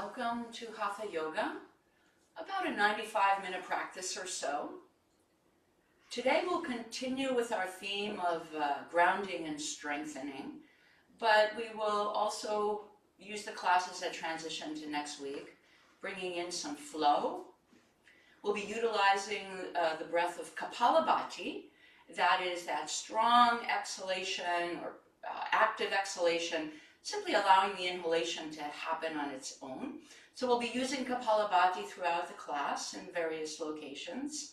Welcome to Hatha Yoga, about a 95-minute practice or so. Today we'll continue with our theme of grounding and strengthening, but we will also use the class as a transition to next week, bringing in some flow. We'll be utilizing the breath of Kapalabhati, that is that strong exhalation or active exhalation, simply allowing the inhalation to happen on its own. So we'll be using Kapalabhati throughout the class in various locations.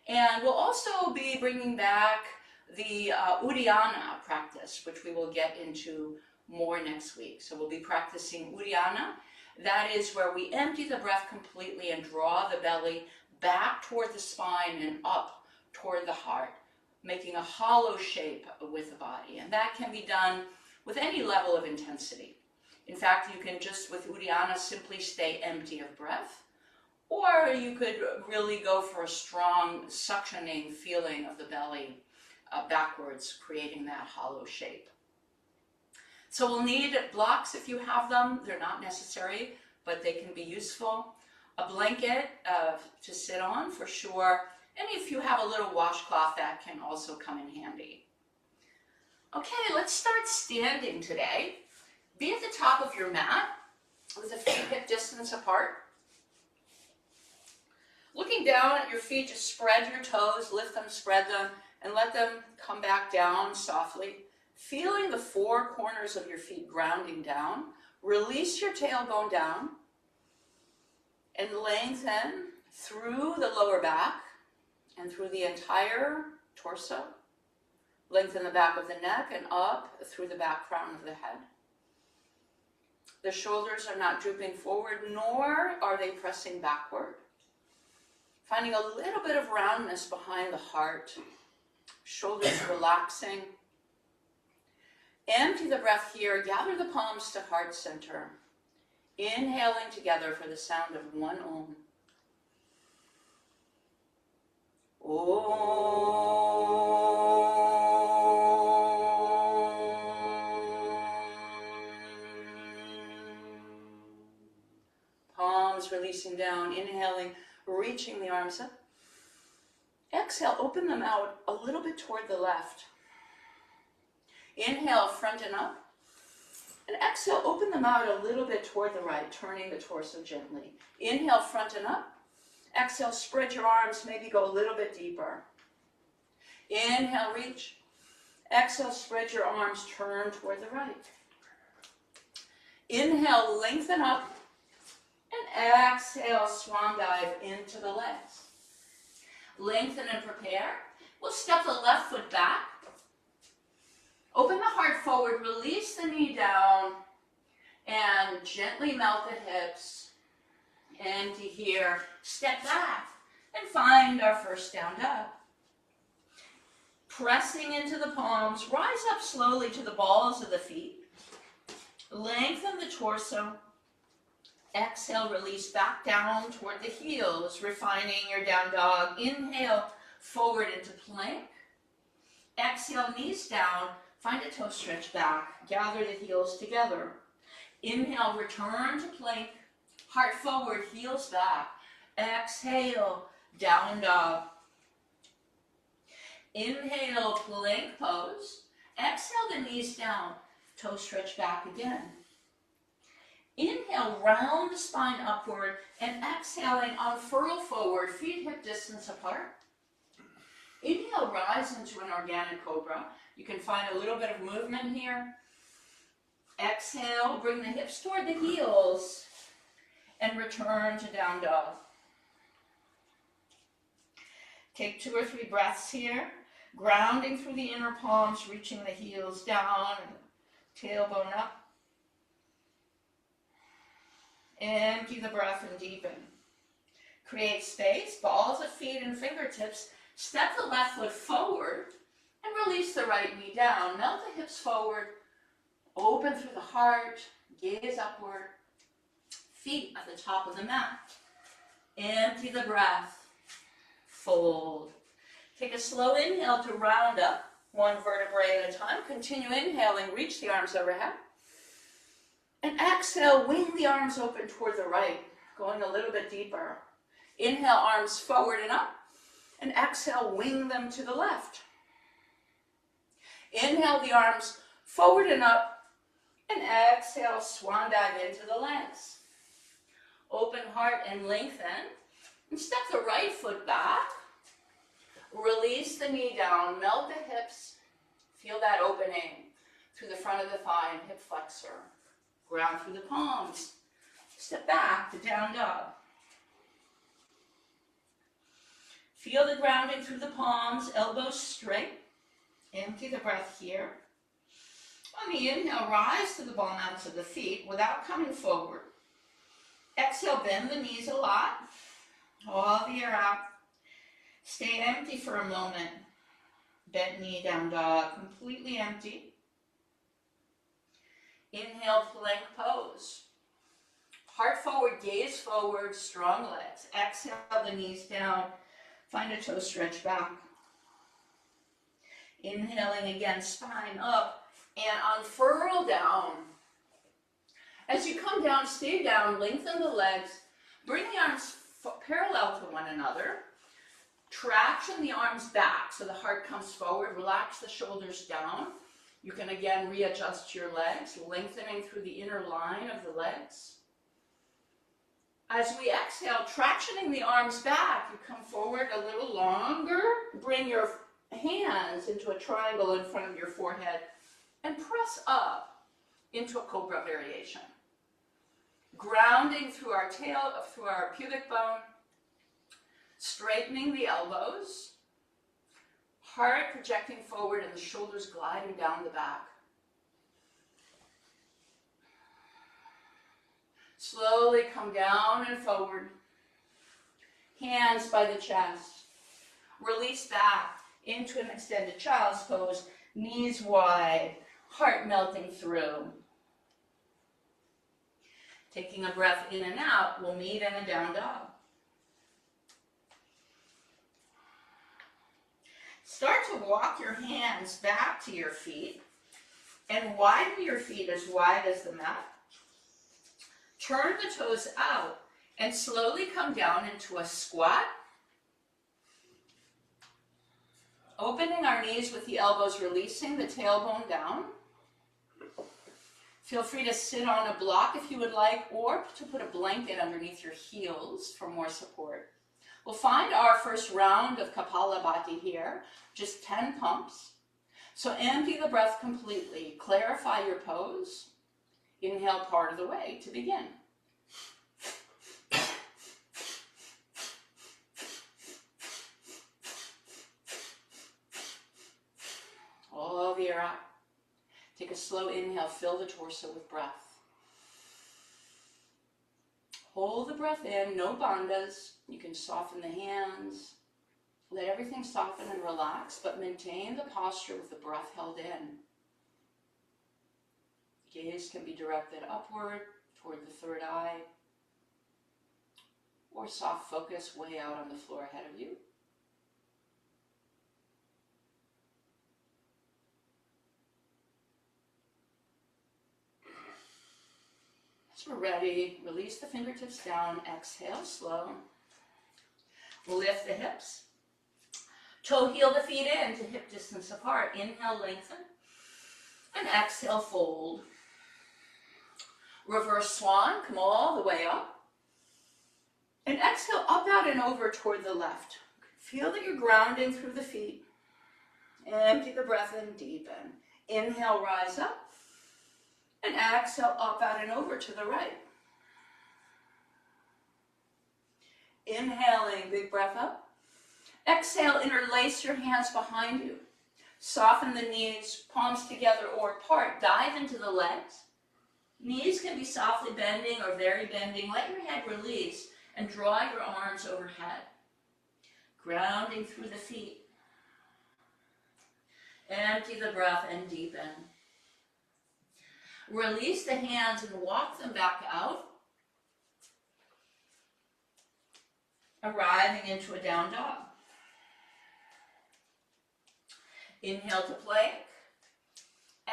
And we'll also be bringing back the Uddiyana practice, which we will get into more next week. So we'll be practicing Uddiyana. That is where we empty the breath completely and draw the belly back toward the spine and up toward the heart, making a hollow shape with the body. And that can be done with any level of intensity. In fact, you can just, with Uddiyana, simply stay empty of breath, or you could really go for a strong suctioning feeling of the belly backwards, creating that hollow shape. So we'll need blocks if you have them. They're not necessary, but they can be useful. A blanket to sit on for sure, and if you have a little washcloth, that can also come in handy. Okay, let's start standing today. Be at the top of your mat with the feet hip distance apart. Looking down at your feet, just spread your toes, lift them, spread them, and let them come back down softly. Feeling the four corners of your feet grounding down. Release your tailbone down and lengthen through the lower back and through the entire torso. Lengthen the back of the neck and up through the back crown of the head. The shoulders are not drooping forward, nor are they pressing backward. Finding a little bit of roundness behind the heart. Shoulders relaxing. Empty the breath here. Gather the palms to heart center. Inhaling together for the sound of one Om. Om. Palms releasing down, inhaling, reaching the arms up. Exhale, open them out a little bit toward the left. Inhale, front and up. And exhale, open them out a little bit toward the right, turning the torso gently. Inhale, front and up. Exhale, spread your arms, maybe go a little bit deeper. Inhale, reach. Exhale, spread your arms, turn toward the right. Inhale, lengthen up. And exhale, swan dive into the legs. Lengthen and prepare. We'll step the left foot back. Open the heart forward, release the knee down, and gently melt the hips. Empty here. Step back and find our first down dog. Pressing into the palms, rise up slowly to the balls of the feet. Lengthen the torso. Exhale, release back down toward the heels, refining your down dog. Inhale, forward into plank. Exhale, knees down. Find a toe stretch back. Gather the heels together. Inhale, return to plank. Heart forward, heels back. Exhale, down dog. Inhale, plank pose. Exhale, the knees down. Toe stretch back again. Inhale, round the spine upward, and exhaling, unfurl forward, feet hip distance apart. Inhale, rise into an organic cobra. You can find a little bit of movement here. Exhale, bring the hips toward the heels, and return to down dog. Take 2 or 3 breaths here, grounding through the inner palms, reaching the heels down, and tailbone up. Empty the breath and deepen. Create space, balls of feet and fingertips. Step the left foot forward and release the right knee down. Melt the hips forward. Open through the heart. Gaze upward. Feet at the top of the mat. Empty the breath. Fold. Take a slow inhale to round up, one vertebrae at a time. Continue inhaling. Reach the arms overhead. And exhale, wing the arms open toward the right, going a little bit deeper. Inhale, arms forward and up. And exhale, wing them to the left. Inhale the arms forward and up. And exhale, swan dive into the legs. Open heart and lengthen. And step the right foot back. Release the knee down, melt the hips. Feel that opening through the front of the thigh and hip flexor. Ground through the palms. Step back to down dog. Feel the grounding through the palms, elbows straight. Empty the breath here. On the inhale, rise to the ball mounts of the feet without coming forward. Exhale, bend the knees a lot. All the air out. Stay empty for a moment. Bent knee, down dog, completely empty. Inhale, plank pose. Heart forward, gaze forward, strong legs. Exhale, the knees down. Find a toe stretch back. Inhaling again, spine up and unfurl down. As you come down, stay down, lengthen the legs. Bring the arms parallel to one another. Traction the arms back so the heart comes forward. Relax the shoulders down. You can again readjust your legs, lengthening through the inner line of the legs. As we exhale, tractioning the arms back, you come forward a little longer. Bring your hands into a triangle in front of your forehead and press up into a cobra variation. Grounding through our tail, through our pubic bone. Straightening the elbows. Heart projecting forward and the shoulders gliding down the back. Slowly come down and forward. Hands by the chest. Release back into an extended child's pose. Knees wide. Heart melting through. Taking a breath in and out, we'll meet in a down dog. Start to walk your hands back to your feet and widen your feet as wide as the mat. Turn the toes out and slowly come down into a squat. Opening our knees with the elbows, releasing the tailbone down. Feel free to sit on a block if you would like, or to put a blanket underneath your heels for more support. We'll find our first round of Kapalabhati here, just 10 pumps. So empty the breath completely. Clarify your pose. Inhale part of the way to begin. All the air out. Take a slow inhale, fill the torso with breath. Hold the breath in, no bandhas. You can soften the hands. Let everything soften and relax, but maintain the posture with the breath held in. Gaze can be directed upward toward the third eye, or soft focus way out on the floor ahead of you. As we're ready, release the fingertips down, exhale slow. Lift the hips. Toe heel the feet in to hip distance apart. Inhale, lengthen. And exhale, fold. Reverse swan, come all the way up. And exhale, up, out, and over toward the left. Feel that you're grounding through the feet. Empty the breath in, deepen. Inhale, rise up. And exhale, up, out, and over to the right. Inhaling, big breath up. Exhale, interlace your hands behind you. Soften the knees, palms together or apart. Dive into the legs. Knees can be softly bending or very bending. Let your head release and draw your arms overhead. Grounding through the feet. Empty the breath and deepen. Release the hands and walk them back out. Arriving into a down dog. Inhale to plank.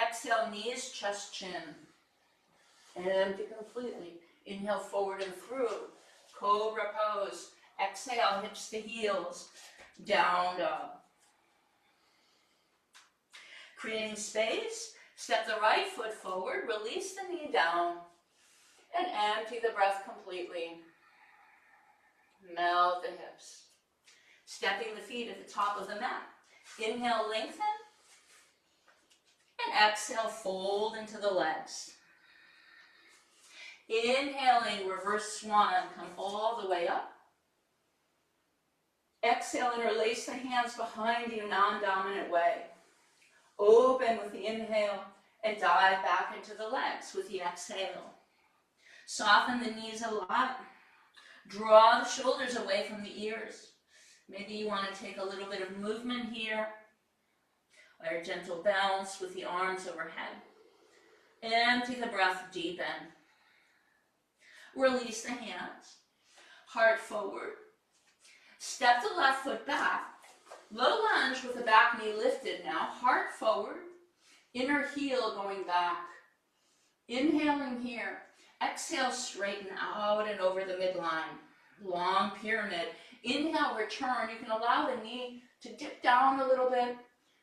Exhale, knees, chest, chin. Empty completely. Inhale forward and through. Cobra pose. Exhale, hips to heels. Down dog. Creating space. Step the right foot forward. Release the knee down. And empty the breath completely. Melt the hips. Stepping the feet at the top of the mat. Inhale, lengthen. And exhale, fold into the legs. Inhaling, reverse swan, come all the way up. Exhale and release the hands behind you, non-dominant way. Open with the inhale and dive back into the legs with the exhale. Soften the knees a lot. Draw the shoulders away from the ears. Maybe you want to take a little bit of movement here, or a gentle bounce with the arms overhead. Empty the breath, deepen. Release the hands. Heart forward. Step the left foot back. Low lunge with the back knee lifted now. Heart forward. Inner heel going back. Inhaling here. Exhale, straighten out and over the midline. Long pyramid. Inhale, return. You can allow the knee to dip down a little bit.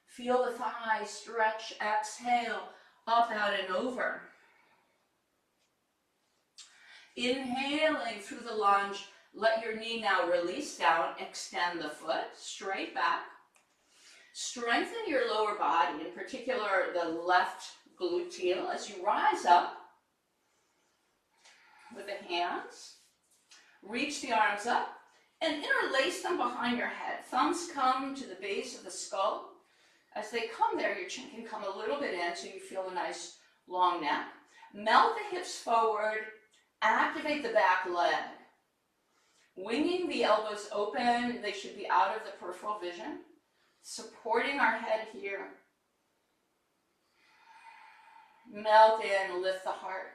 Feel the thigh stretch. Exhale, up, out, and over. Inhaling through the lunge, let your knee now release down, extend the foot, straight back. Strengthen your lower body, in particular the left gluteal, as you rise up with the hands. Reach the arms up and interlace them behind your head. Thumbs come to the base of the skull. As they come there, your chin can come a little bit in so you feel a nice long neck. Melt the hips forward. Activate the back leg. Winging the elbows open, they should be out of the peripheral vision. Supporting our head here. Melt in, lift the heart.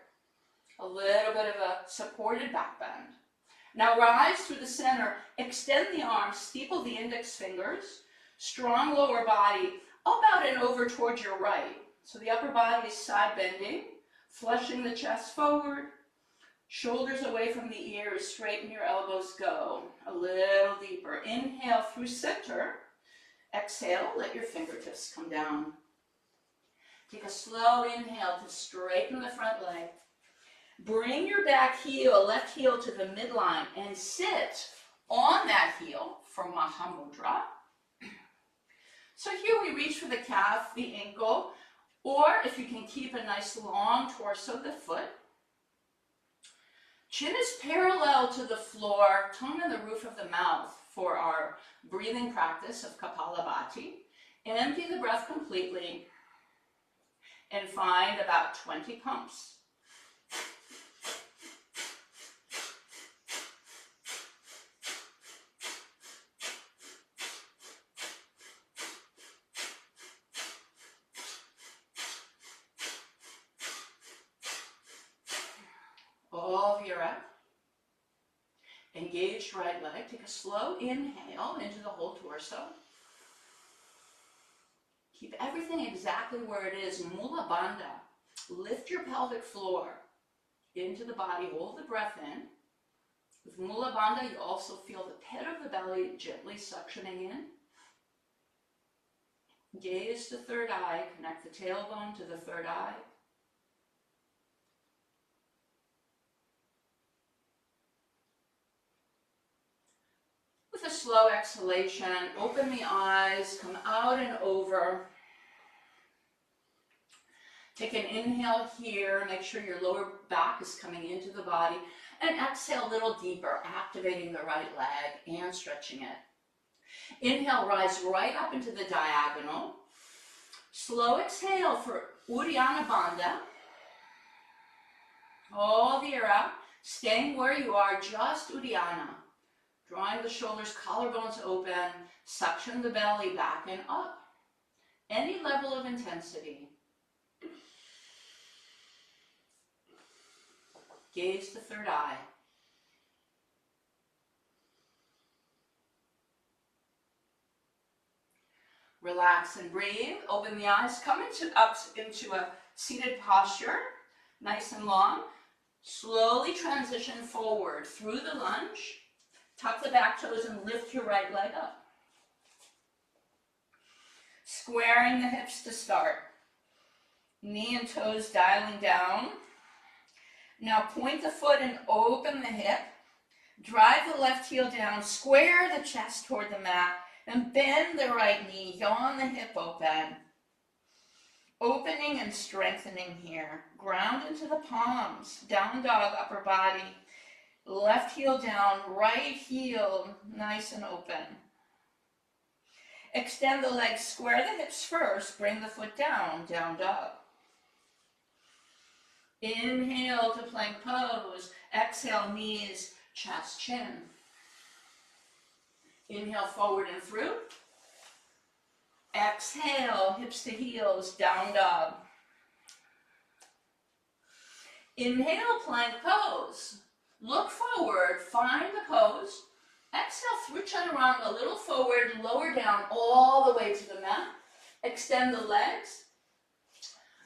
A little bit of a supported back bend. Now rise through the center, extend the arms, steeple the index fingers. Strong lower body, up, out, and over towards your right. So the upper body is side bending, flushing the chest forward. Shoulders away from the ears, straighten your elbows, go. A little deeper. Inhale through center. Exhale, let your fingertips come down. Take a slow inhale to straighten the front leg. Bring your back heel, left heel to the midline, and sit on that heel for Mahamudra. So here we reach for the calf, the ankle, or if you can keep a nice long torso, the foot. Chin is parallel to the floor, tongue in the roof of the mouth for our breathing practice of Kapalabhati. Empty the breath completely and find about 20 pumps. All your up. Engaged right leg. Take a slow inhale into the whole torso. Keep everything exactly where it is. Mula Bandha. Lift your pelvic floor into the body. Hold the breath in. With Mula Bandha, you also feel the pit of the belly gently suctioning in. Gaze to third eye. Connect the tailbone to the third eye. With a slow exhalation, open the eyes, come out and over. Take an inhale here, make sure your lower back is coming into the body, and exhale a little deeper, activating the right leg and stretching it. Inhale, rise right up into the diagonal. Slow exhale for Uddiyana Bandha. All the air out, staying where you are, just Uddiyana. Drawing the shoulders, collarbones open, suction the belly back and up. Any level of intensity. Gaze to third eye. Relax and breathe. Open the eyes. Come up into a seated posture. nice and long. Slowly transition forward through the lunge. Tuck the back toes and lift your right leg up. Squaring the hips to start. Knee and toes dialing down. Now point the foot and open the hip. Drive the left heel down, square the chest toward the mat, and bend the right knee, yawn the hip open. Opening and strengthening here. Ground into the palms, down dog, upper body. Left heel down, right heel nice and open. Extend the legs, square the hips first, bring the foot down, down dog. Inhale to plank pose, exhale knees, chest, chin. Inhale forward and through. Exhale, hips to heels, down dog. Inhale, plank pose. Look forward, find the pose. Exhale, through chaturanga, a little forward, lower down, all the way to the mat. Extend the legs.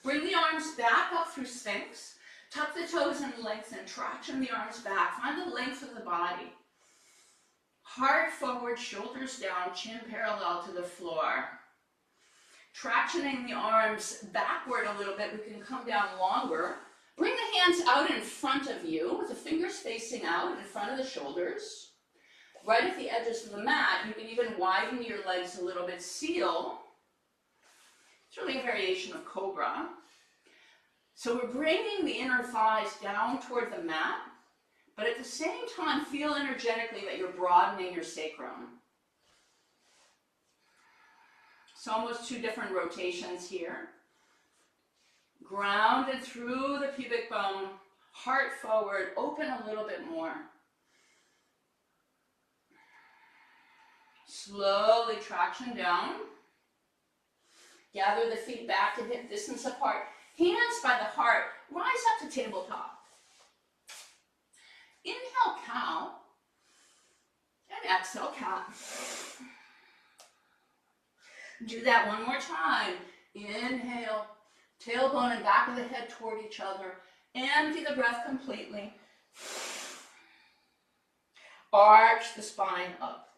Bring the arms back up through Sphinx. Tuck the toes and lengthen, traction the arms back. Find the length of the body. Heart forward, shoulders down, chin parallel to the floor. Tractioning the arms backward a little bit, we can come down longer. Bring the hands out in front of you, with the fingers facing out in front of the shoulders. Right at the edges of the mat, you can even widen your legs a little bit, seal. It's really a variation of cobra. So we're bringing the inner thighs down toward the mat, but at the same time, feel energetically that you're broadening your sacrum. So almost two different rotations here. Grounded through the pubic bone, heart forward, open a little bit more. Slowly traction down. Gather the feet back to hip distance apart. Hands by the heart, rise up to tabletop. Inhale, cow, and exhale, cat. Do that one more time. Inhale, tailbone and back of the head toward each other. Empty the breath completely. Arch the spine up.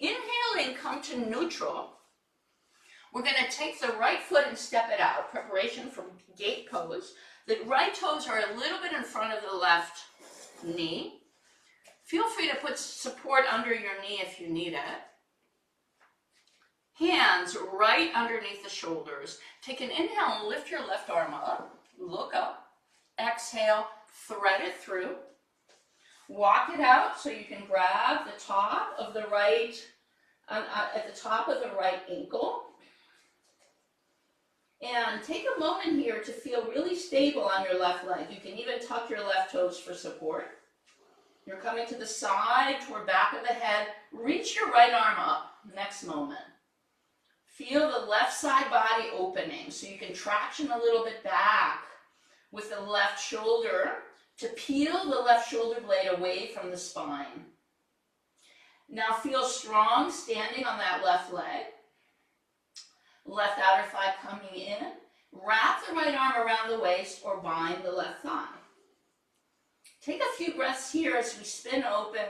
Inhaling, come to neutral. We're going to take the right foot and step it out. Preparation for gate pose. The right toes are a little bit in front of the left knee. Feel free to put support under your knee if you need it. Hands right underneath the shoulders. Take an inhale and lift your left arm up. Look up. Exhale, thread it through. Walk it out so you can grab the top of the right, at the top of the right ankle. And take a moment here to feel really stable on your left leg. You can even tuck your left toes for support. You're coming to the side, toward back of the head. Reach your right arm up. Next moment. Feel the left side body opening so you can traction a little bit back with the left shoulder to peel the left shoulder blade away from the spine. Now feel strong standing on that left leg. Left outer thigh coming in. Wrap the right arm around the waist or bind the left thigh. Take a few breaths here as we spin open.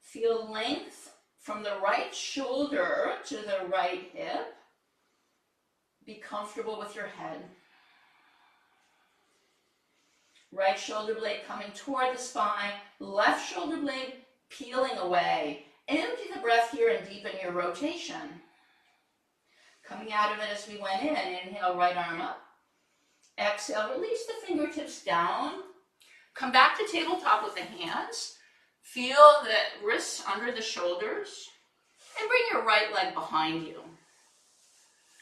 Feel length from the right shoulder to the right hip. Be comfortable with your head. Right shoulder blade coming toward the spine. Left shoulder blade peeling away. Empty the breath here and deepen your rotation. Coming out of it as we went in. Inhale, right arm up. Exhale, release the fingertips down. Come back to tabletop with the hands. Feel the wrists under the shoulders. And bring your right leg behind you.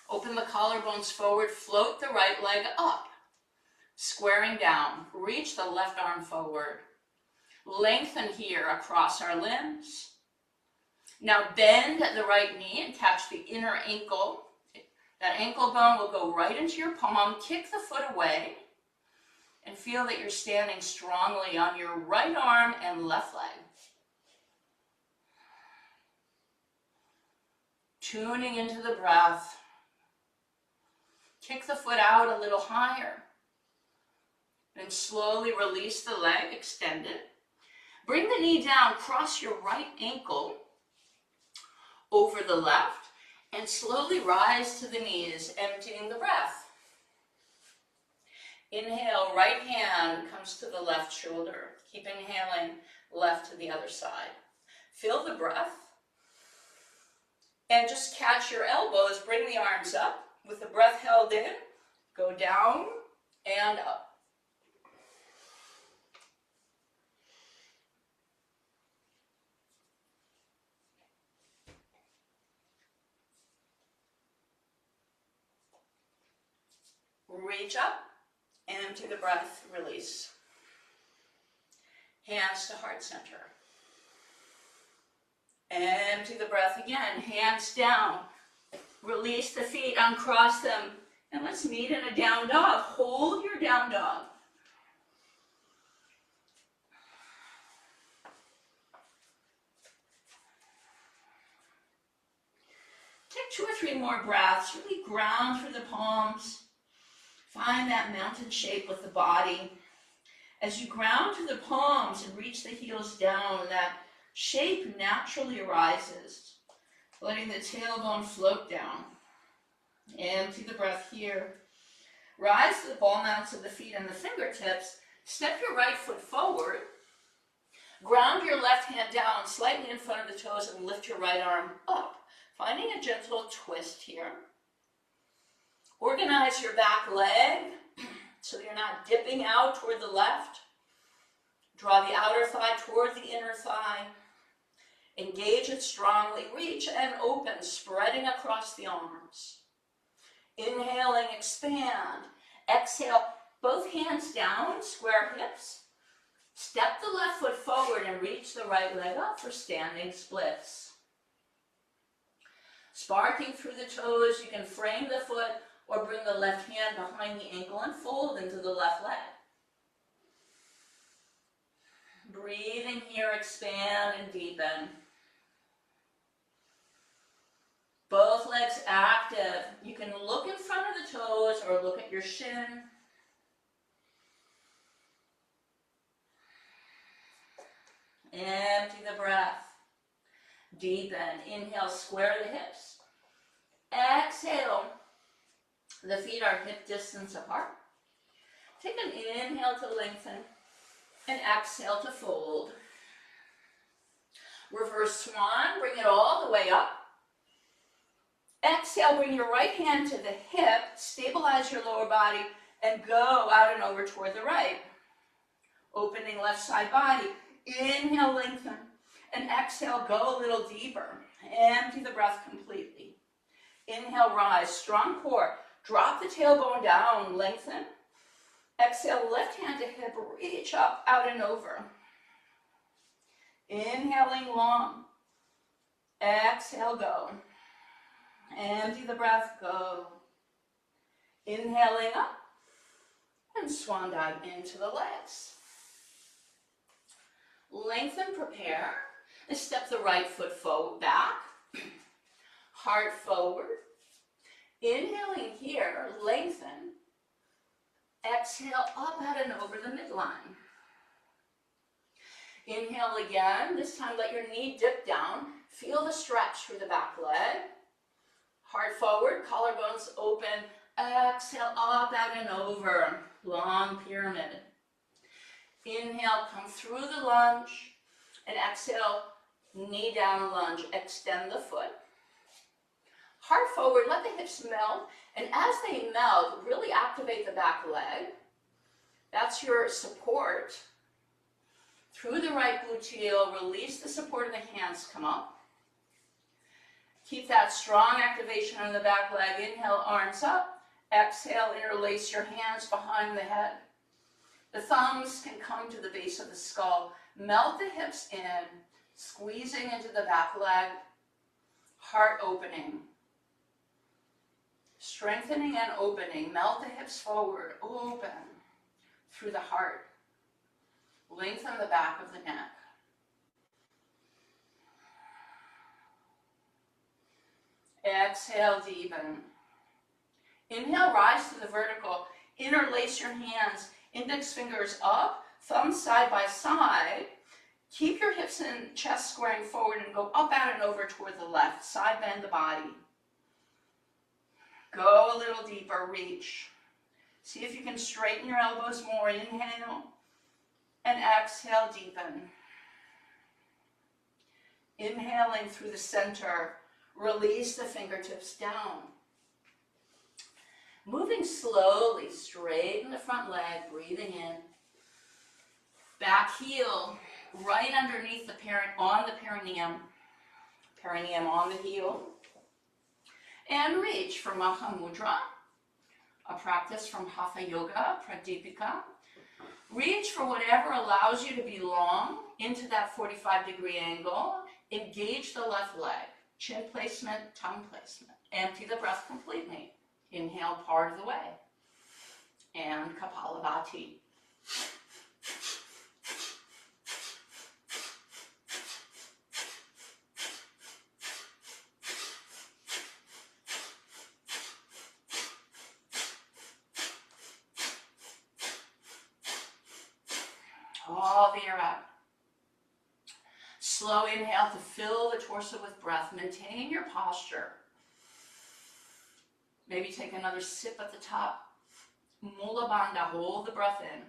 Open the collarbones forward. Float the right leg up. Squaring down. Reach the left arm forward. Lengthen here across our limbs. Now bend the right knee and catch the inner ankle. That ankle bone will go right into your palm. Kick the foot away. And feel that you're standing strongly on your right arm and left leg. Tuning into the breath. Kick the foot out a little higher. And slowly release the leg, extend it. Bring the knee down, cross your right ankle over the left, and slowly rise to the knees, emptying the breath. Inhale, right hand comes to the left shoulder. Keep inhaling, left to the other side. Feel the breath. And just catch your elbows, bring the arms up. With the breath held in, go down and up. Reach up, empty the breath, release. Hands to heart center. Empty the breath again, hands down. Release the feet, uncross them, and let's meet in a down dog. Hold your down dog. Take 2 or 3 more breaths. Really ground through the palms. Find that mountain shape with the body. As you ground to the palms and reach the heels down, that shape naturally arises, letting the tailbone float down. Empty the breath here. Rise to the ball mounts of the feet and the fingertips. Step your right foot forward. Ground your left hand down slightly in front of the toes and lift your right arm up, finding a gentle twist here. Organize your back leg so you're not dipping out toward the left. Draw the outer thigh toward the inner thigh. Engage it strongly. Reach and open, spreading across the arms. Inhaling, expand. Exhale, both hands down, square hips. Step the left foot forward and reach the right leg up for standing splits. Sparking through the toes, you can frame the foot or bring the left hand behind the ankle and fold into the left leg. Breathing here, expand and deepen. Both legs active. You can look in front of the toes or look at your shin. Empty the breath. Deepen. Inhale, square the hips. Exhale. The feet are hip distance apart. Take an inhale to lengthen and exhale to fold. Reverse swan, bring it all the way up. Exhale, bring your right hand to the hip, stabilize your lower body, and go out and over toward the right. Opening left side body. Inhale, lengthen, and exhale, go a little deeper. Empty the breath completely. Inhale, rise, strong core. Drop the tailbone down, lengthen. Exhale, left hand to hip, reach up, out and over. Inhaling long. Exhale, go. Empty the breath, go. Inhaling up and swan dive into the legs. Lengthen, prepare. And step the right foot forward, back. Heart forward. Inhaling here, lengthen. Exhale, up, out, and over the midline. Inhale again. This time let your knee dip down. Feel the stretch through the back leg. Heart forward, collarbones open. Exhale, up, out, and over. Long pyramid. Inhale, come through the lunge. And exhale, knee down lunge. Extend the foot. Heart forward, let the hips melt. And as they melt, really activate the back leg. That's your support. Through the right gluteal, release the support of the hands, come up. Keep that strong activation on the back leg. Inhale, arms up. Exhale, interlace your hands behind the head. The thumbs can come to the base of the skull. Melt the hips in, squeezing into the back leg. Heart opening. Strengthening and opening. Melt the hips forward, open through the heart. Lengthen the back of the neck. Exhale, deepen. Inhale, rise to the vertical. Interlace your hands. Index fingers up, thumbs side by side. Keep your hips and chest squaring forward and go up, out, and over toward the left. Side bend the body. Go a little deeper, reach. See if you can straighten your elbows more. Inhale and exhale, deepen. Inhaling through the center, release the fingertips down. Moving slowly, straighten the front leg, breathing in. Back heel right underneath the on the perineum. Perineum on the heel. And reach for Maha Mudra, a practice from Hatha Yoga, Pradipika. Reach for whatever allows you to be long into that 45-degree angle. Engage the left leg. Chin placement, tongue placement. Empty the breath completely. Inhale part of the way. And Kapalabhati. All the air out. Slow inhale to fill the torso with breath. Maintain your posture. Maybe take another sip at the top. Mula Bandha, hold the breath in.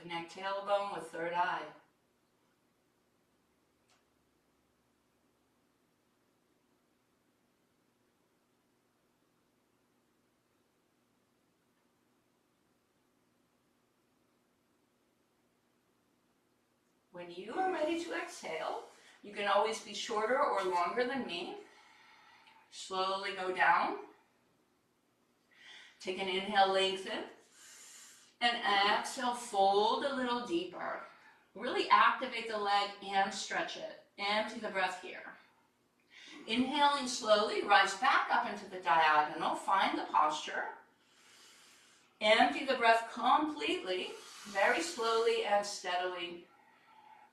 Connect tailbone with third eye. When you are ready to exhale, you can always be shorter or longer than me. Slowly go down. Take an inhale, lengthen. And exhale, fold a little deeper. Really activate the leg and stretch it. Empty the breath here. Inhaling slowly, rise back up into the diagonal. Find the posture. Empty the breath completely, very slowly and steadily.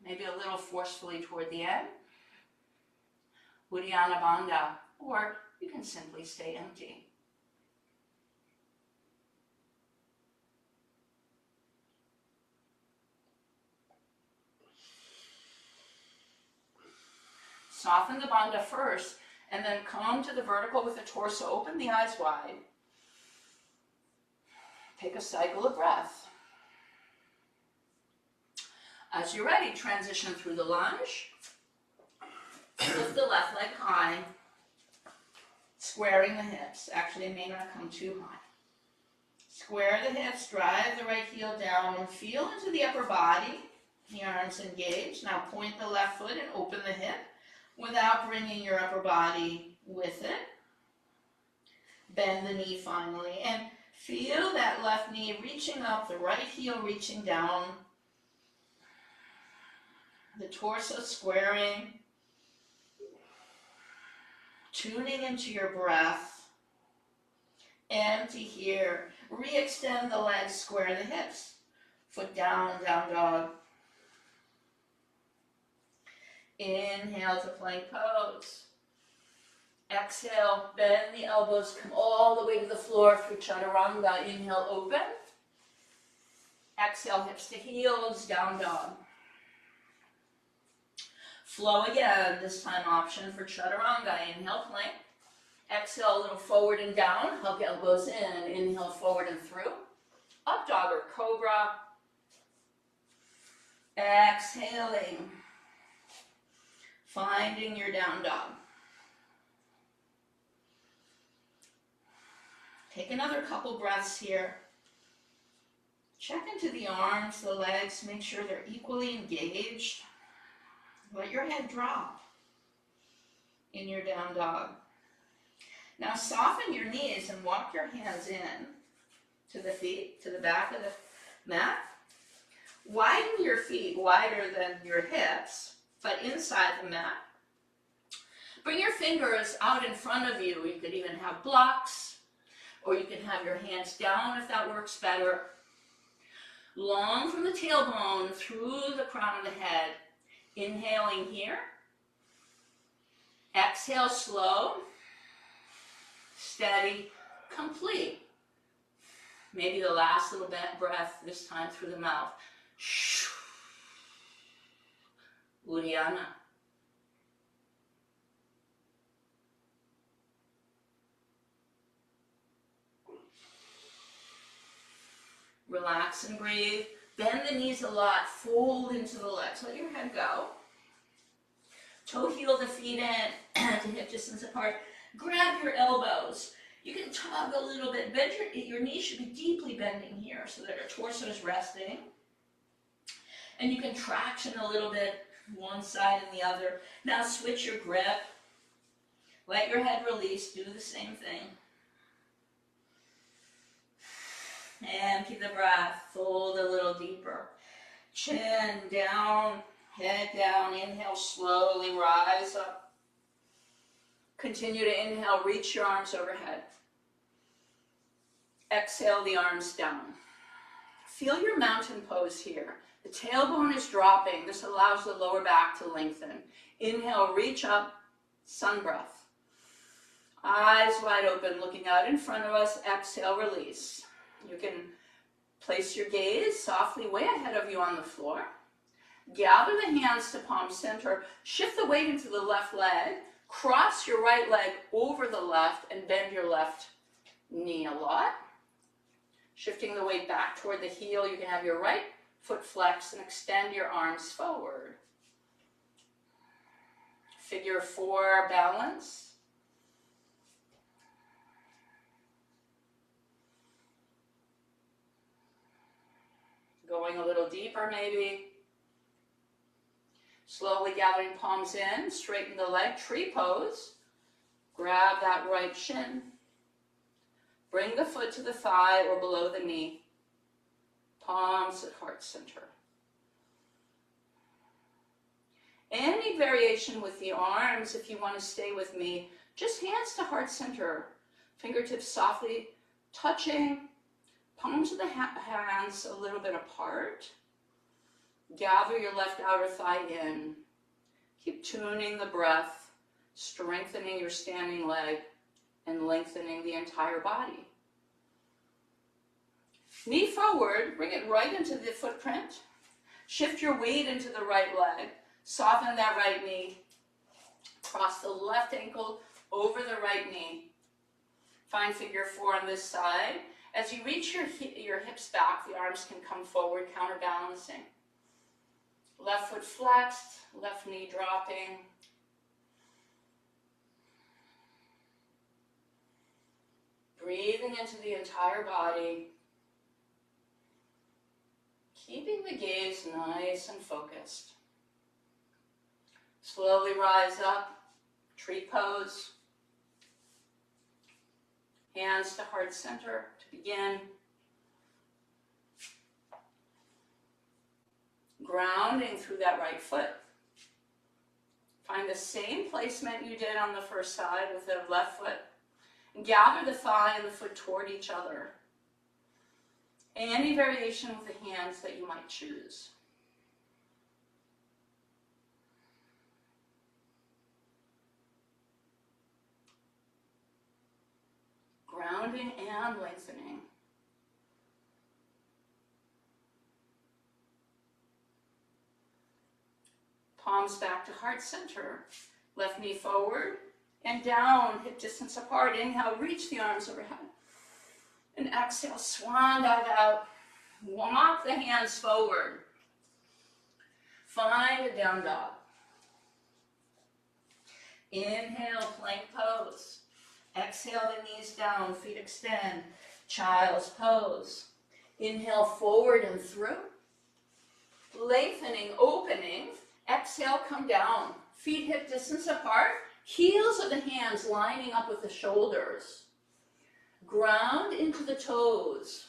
Maybe a little forcefully toward the end. Uddiyana Bandha, or you can simply stay empty. Soften the bandha first, and then come to the vertical with the torso. Open the eyes wide. Take a cycle of breath. As you're ready, transition through the lunge. Lift the left leg high, squaring the hips. Actually, it may not come too high. Square the hips, drive the right heel down, and feel into the upper body. The arms engaged. Now point the left foot and open the hip without bringing your upper body with it. Bend the knee finally, and feel that left knee reaching up, the right heel reaching down. The torso squaring, tuning into your breath. Empty here. Re-extend the legs, square the hips. Foot down, down dog. Inhale to plank pose. Exhale, bend the elbows, come all the way to the floor through chaturanga. Inhale, open. Exhale, hips to heels, down dog. Flow again, this time option for chaturanga. Inhale, plank. Exhale, a little forward and down. Hug elbows in. Inhale, forward and through. Up dog or cobra. Exhaling. Finding your down dog. Take another couple breaths here. Check into the arms, the legs. Make sure they're equally engaged. Let your head drop in your down dog. Now soften your knees and walk your hands in to the feet, to the back of the mat. Widen your feet wider than your hips, but inside the mat. Bring your fingers out in front of you. You could even have blocks, or you can have your hands down if that works better. Long from the tailbone through the crown of the head. Inhaling here. Exhale, slow, steady, complete. Maybe the last little breath, this time through the mouth. Uddiyana. Relax and breathe. Bend the knees a lot. Fold into the legs. Let your head go. Toe heel the feet in to hip distance apart. Grab your elbows. You can tug a little bit. Bend your knees should be deeply bending here so that your torso is resting. And you can traction a little bit one side and the other. Now switch your grip. Let your head release. Do the same thing. And keep the breath. Fold a little deeper. Chin down, head down. Inhale, slowly rise up. Continue to inhale, reach your arms overhead. Exhale the arms down. Feel your mountain pose here. The tailbone is dropping. This allows the lower back to lengthen. Inhale, reach up, sun breath. Eyes wide open, looking out in front of us. Exhale, release. You can place your gaze softly way ahead of you on the floor. Gather the hands to palm center. Shift the weight into the left leg. Cross your right leg over the left and bend your left knee a lot. Shifting the weight back toward the heel. You can have your right foot flex and extend your arms forward. Figure 4 balance. Going a little deeper maybe. Slowly gathering palms in, straighten the leg, tree pose. Grab that right shin. Bring the foot to the thigh or below the knee. Palms at heart center. Any variation with the arms, if you want to stay with me, just hands to heart center. Fingertips softly touching. Palms of the hands a little bit apart. Gather your left outer thigh in. Keep tuning the breath, strengthening your standing leg, and lengthening the entire body. Knee forward, bring it right into the footprint. Shift your weight into the right leg. Soften that right knee. Cross the left ankle over the right knee. Find figure 4 on this side. As you reach your hips back, the arms can come forward, counterbalancing. Left foot flexed, left knee dropping. Breathing into the entire body. Keeping the gaze nice and focused. Slowly rise up, tree pose. Hands to heart center to begin. Grounding through that right foot. Find the same placement you did on the first side with the left foot. And gather the thigh and the foot toward each other. Any variation with the hands that you might choose. Grounding and lengthening. Palms back to heart center. Left knee forward and down, hip distance apart. Inhale, reach the arms overhead. And exhale, swan dive out. Walk the hands forward. Find a down dog. Inhale, plank pose. Exhale, the knees down, feet extend. Child's pose. Inhale, forward and through. Lengthening, opening. Exhale, come down. Feet hip distance apart. Heels of the hands lining up with the shoulders. Ground into the toes.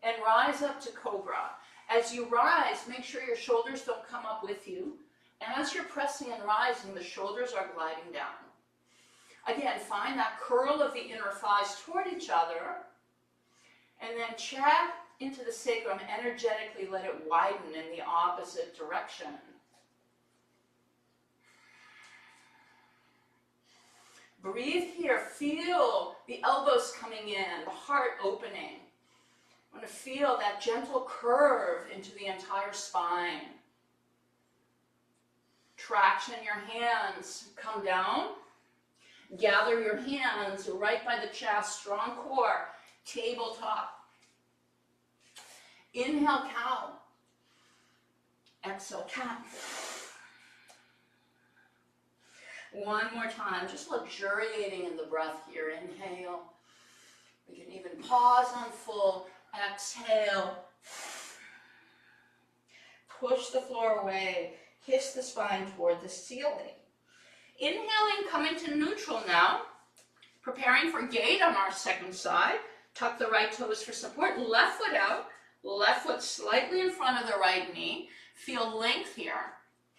And rise up to cobra. As you rise, make sure your shoulders don't come up with you. As you're pressing and rising, the shoulders are gliding down. Again, find that curl of the inner thighs toward each other. And then check into the sacrum. Energetically let it widen in the opposite direction. Breathe here. Feel the elbows coming in, the heart opening. I want to feel that gentle curve into the entire spine. Traction your hands, come down. Gather your hands right by the chest, strong core, tabletop. Inhale, cow. Exhale, cat. One more time, just luxuriating in the breath here. Inhale. We can even pause on full. Exhale. Push the floor away. Kiss the spine toward the ceiling. Inhaling, coming to neutral now. Preparing for gate on our second side. Tuck the right toes for support. Left foot out. Left foot slightly in front of the right knee. Feel length here.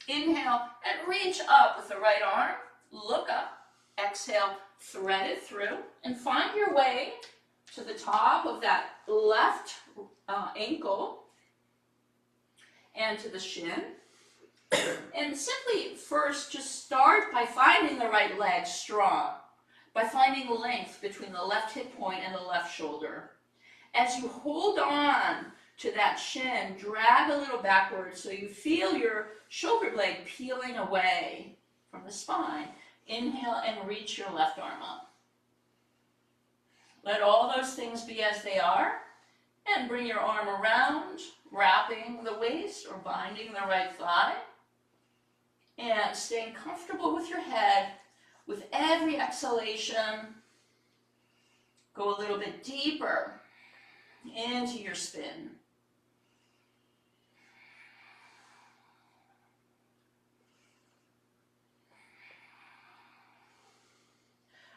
Inhale and reach up with the right arm. Look up. Exhale, thread it through. And find your way to the top of that left ankle and to the shin. And simply first just start by finding the right leg strong, by finding length between the left hip point and the left shoulder. As you hold on to that shin, drag a little backwards so you feel your shoulder blade peeling away from the spine. Inhale and reach your left arm up. Let all those things be as they are, and bring your arm around, wrapping the waist or binding the right thigh, and staying comfortable with your head. With every exhalation, go a little bit deeper into your spin.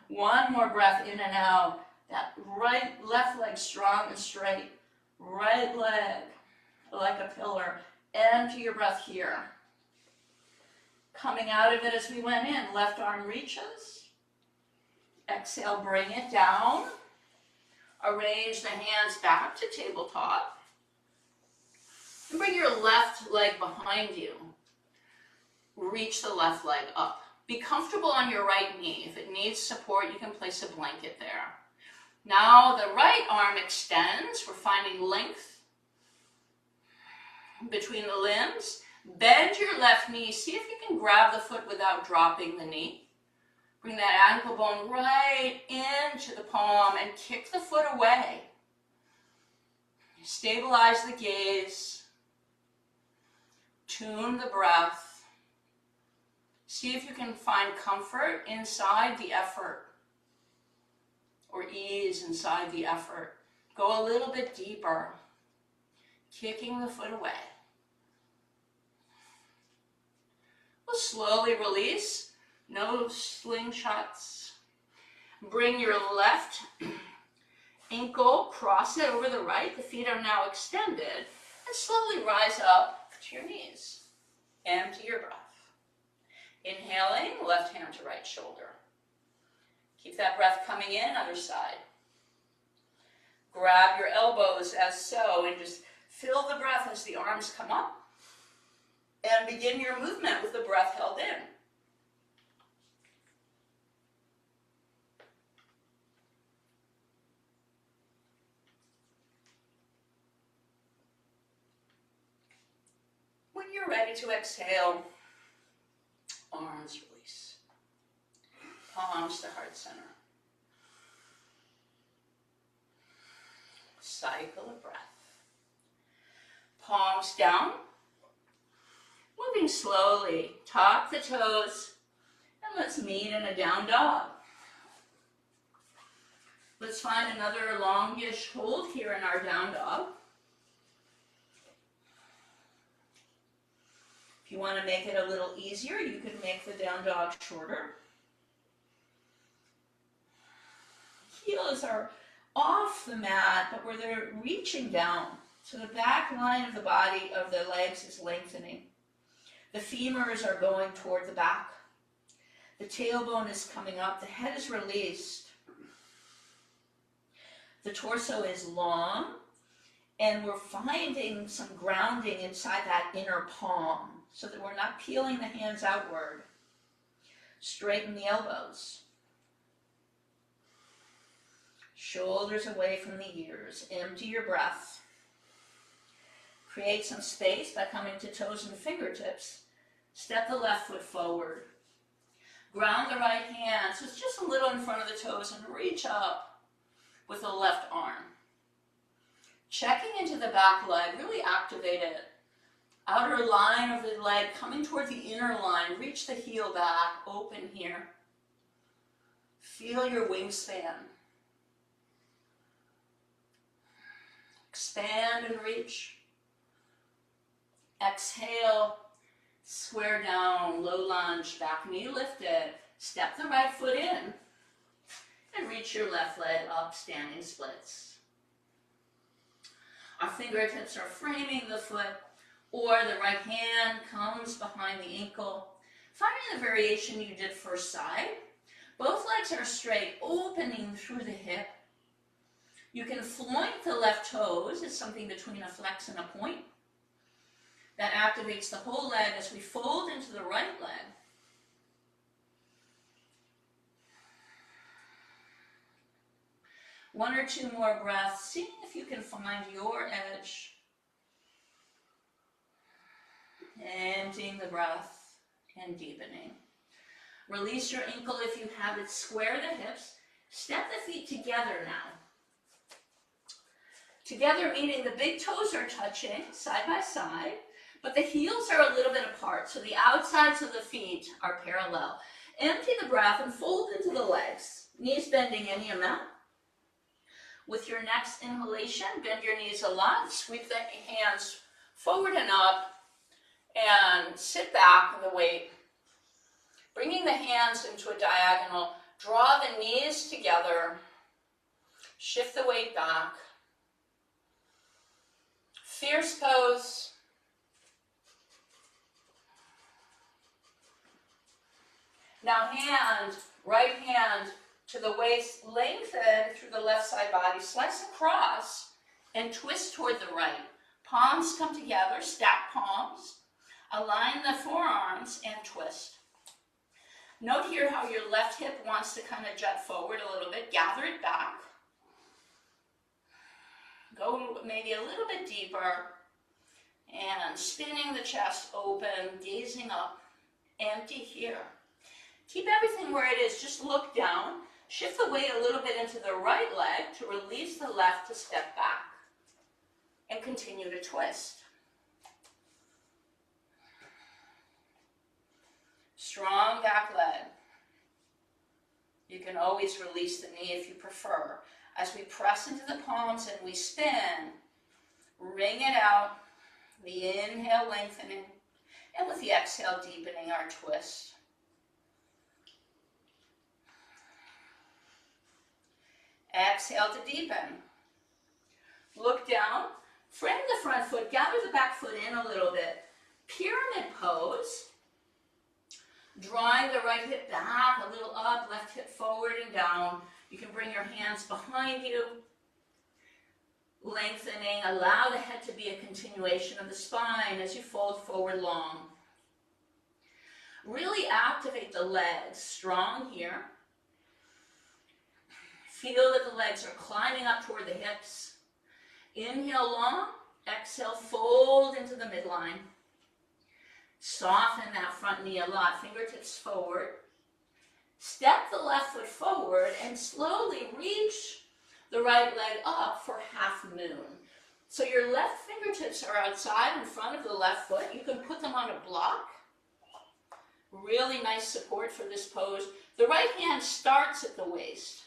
One more breath in and out. That left leg strong and straight. Right leg like a pillar. Empty your breath here. Coming out of it as we went in. Left arm reaches. Exhale, bring it down. Arrange the hands back to tabletop. And bring your left leg behind you. Reach the left leg up. Be comfortable on your right knee. If it needs support, you can place a blanket there. Now the right arm extends. We're finding length between the limbs. Bend your left knee. See if you can grab the foot without dropping the knee. Bring that ankle bone right into the palm and kick the foot away. Stabilize the gaze. Tune the breath. See if you can find comfort inside the effort, or ease inside the effort. Go a little bit deeper, kicking the foot away. We'll slowly release, no slingshots. Bring your left ankle, cross it over the right. The feet are now extended, and slowly rise up to your knees. Empty your breath. Inhaling, left hand to right shoulder. Keep that breath coming in, other side. Grab your elbows as so, and just fill the breath as the arms come up. And begin your movement with the breath held in. When you're ready to exhale, arms release. Palms to heart center. Cycle of breath. Palms down. Moving slowly. Tuck the toes. And let's meet in a down dog. Let's find another longish hold here in our down dog. If you want to make it a little easier, you can make the down dog shorter. Heels are off the mat, but where they're reaching down. So the back line of the body of the legs is lengthening. The femurs are going toward the back. The tailbone is coming up. The head is released. The torso is long, and we're finding some grounding inside that inner palm, so that we're not peeling the hands outward. Straighten the elbows. Shoulders away from the ears. Empty your breath. Create some space by coming to toes and fingertips. Step the left foot forward. Ground the right hand, so it's just a little in front of the toes, and reach up with the left arm. Checking into the back leg, really activate it. Outer line of the leg coming toward the inner line. Reach the heel back, open here. Feel your wingspan. Expand and reach. Exhale, square down, low lunge, back knee lifted. Step the right foot in and reach your left leg up, standing splits. Our fingertips are framing the foot, or the right hand comes behind the ankle. Finding the variation you did first side. Both legs are straight, opening through the hip. You can floint the left toes. It's something between a flex and a point. That activates the whole leg as we fold into the right leg. One or two more breaths, seeing if you can find your edge. Emptying the breath and deepening. Release your ankle if you have it. Square the hips. Step the feet together now. Together meaning the big toes are touching side by side, but the heels are a little bit apart, so the outsides of the feet are parallel. Empty the breath and fold into the legs. Knees bending any amount. With your next inhalation, bend your knees a lot. Sweep the hands forward and up, and sit back with the weight. Bringing the hands into a diagonal. Draw the knees together. Shift the weight back. Fierce pose. Now right hand to the waist, lengthen through the left side body, slice across and twist toward the right. Palms come together, stack palms. Align the forearms and twist. Note here how your left hip wants to kind of jut forward a little bit. Gather it back. Go maybe a little bit deeper. And spinning the chest open, gazing up. Empty here. Keep everything where it is. Just look down. Shift the weight a little bit into the right leg to release the left to step back. And continue to twist. Strong back leg. You can always release the knee if you prefer. As we press into the palms and we spin, wring it out. The inhale lengthening, and with the exhale deepening our twist. Exhale to deepen. Look down, frame the front foot, gather the back foot in a little bit. Pyramid pose. Drawing the right hip back, a little up, left hip forward and down. You can bring your hands behind you. Lengthening, allow the head to be a continuation of the spine as you fold forward long. Really activate the legs, strong here. Feel that the legs are climbing up toward the hips. Inhale long, exhale, fold into the midline. Soften that front knee a lot, fingertips forward. Step the left foot forward and slowly reach the right leg up for half moon. So your left fingertips are outside in front of the left foot. You can put them on a block. Really nice support for this pose. The right hand starts at the waist.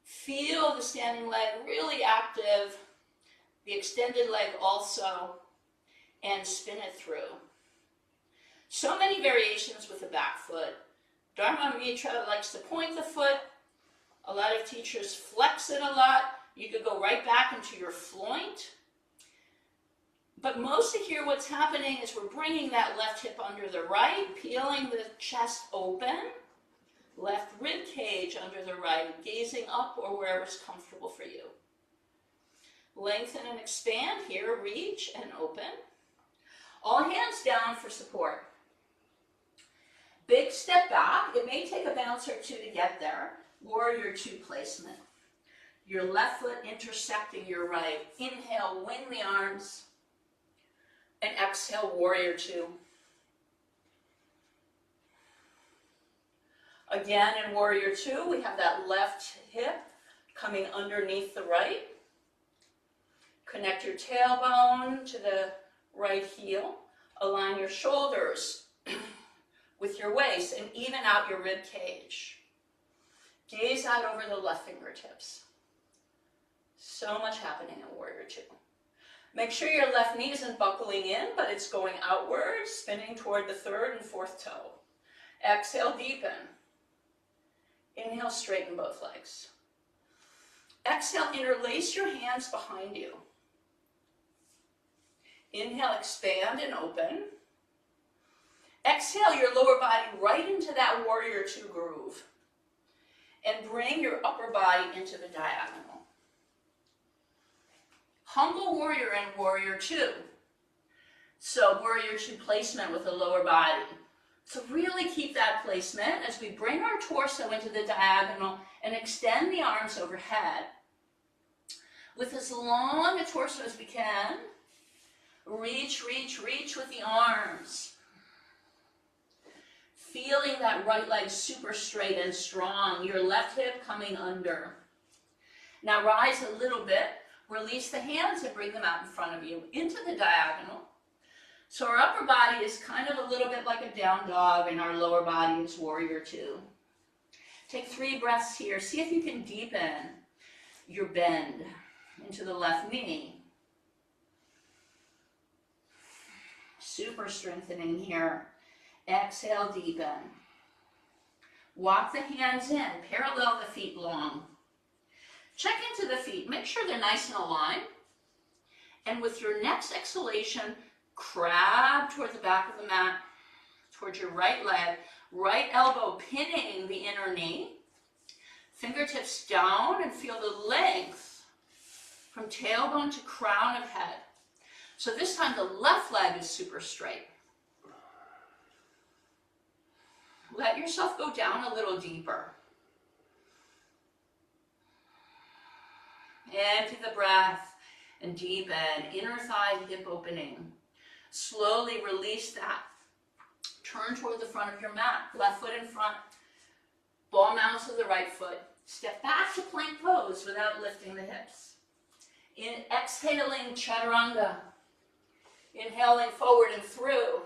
Feel the standing leg really active. The extended leg also. And spin it through. So many variations with the back foot. Dharma Mitra likes to point the foot. A lot of teachers flex it a lot. You could go right back into your floint. But mostly here what's happening is we're bringing that left hip under the right, peeling the chest open, left rib cage under the right, gazing up or wherever's comfortable for you. Lengthen and expand here, reach and open. All hands down for support. Big step back. It may take a bounce or two to get there. Warrior two placement. Your left foot intersecting your right. Inhale, wing the arms. And exhale, warrior two. Again, in warrior two, we have that left hip coming underneath the right. Connect your tailbone to the right heel. Align your shoulders with your waist and even out your rib cage. Gaze out over the left fingertips. So much happening in warrior two. Make sure your left knee isn't buckling in, but it's going outward, spinning toward the third and fourth toe. Exhale, deepen. Inhale, straighten both legs. Exhale, interlace your hands behind you. Inhale, expand and open. Exhale your lower body right into that warrior two groove. And bring your upper body into the diagonal. Humble warrior and warrior two. So warrior two placement with the lower body. So really keep that placement as we bring our torso into the diagonal and extend the arms overhead. With as long a torso as we can, reach, reach, reach with the arms. Feeling that right leg super straight and strong, your left hip coming under. Now rise a little bit, release the hands and bring them out in front of you into the diagonal. So our upper body is kind of a little bit like a down dog and our lower body is warrior two. Take 3 breaths here. See if you can deepen your bend into the left knee. Super strengthening here. Exhale, deepen. Walk the hands in, parallel the feet long. Check into the feet, make sure they're nice and aligned. And with your next exhalation, crab toward the back of the mat, towards your right leg, right elbow pinning the inner knee. Fingertips down and feel the length from tailbone to crown of head. So this time the left leg is super straight. Let yourself go down a little deeper. Empty the breath and deepen. Inner thigh, hip opening. Slowly release that. Turn toward the front of your mat. Left foot in front. Ball mounds of the right foot. Step back to plank pose without lifting the hips. Exhaling chaturanga. Inhaling forward and through.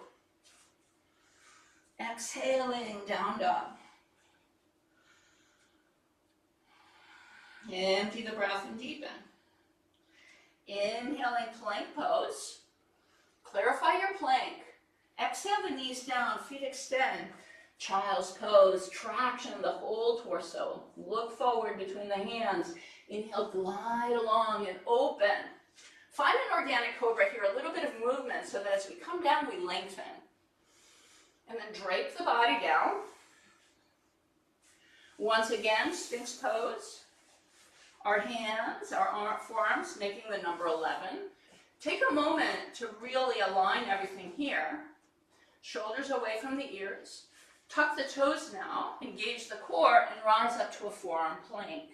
Exhaling down dog. Empty the breath and deepen. Inhaling plank pose. Clarify your plank. Exhale the knees down, feet extend. Child's pose, traction the whole torso. Look forward between the hands. Inhale, glide along and open. Find an organic cobra here, a little bit of movement so that as we come down, we lengthen. And then drape the body down. Once again, Sphinx pose. Our hands, our forearms making the number 11. Take a moment to really align everything here. Shoulders away from the ears. Tuck the toes now, engage the core, and rise up to a forearm plank.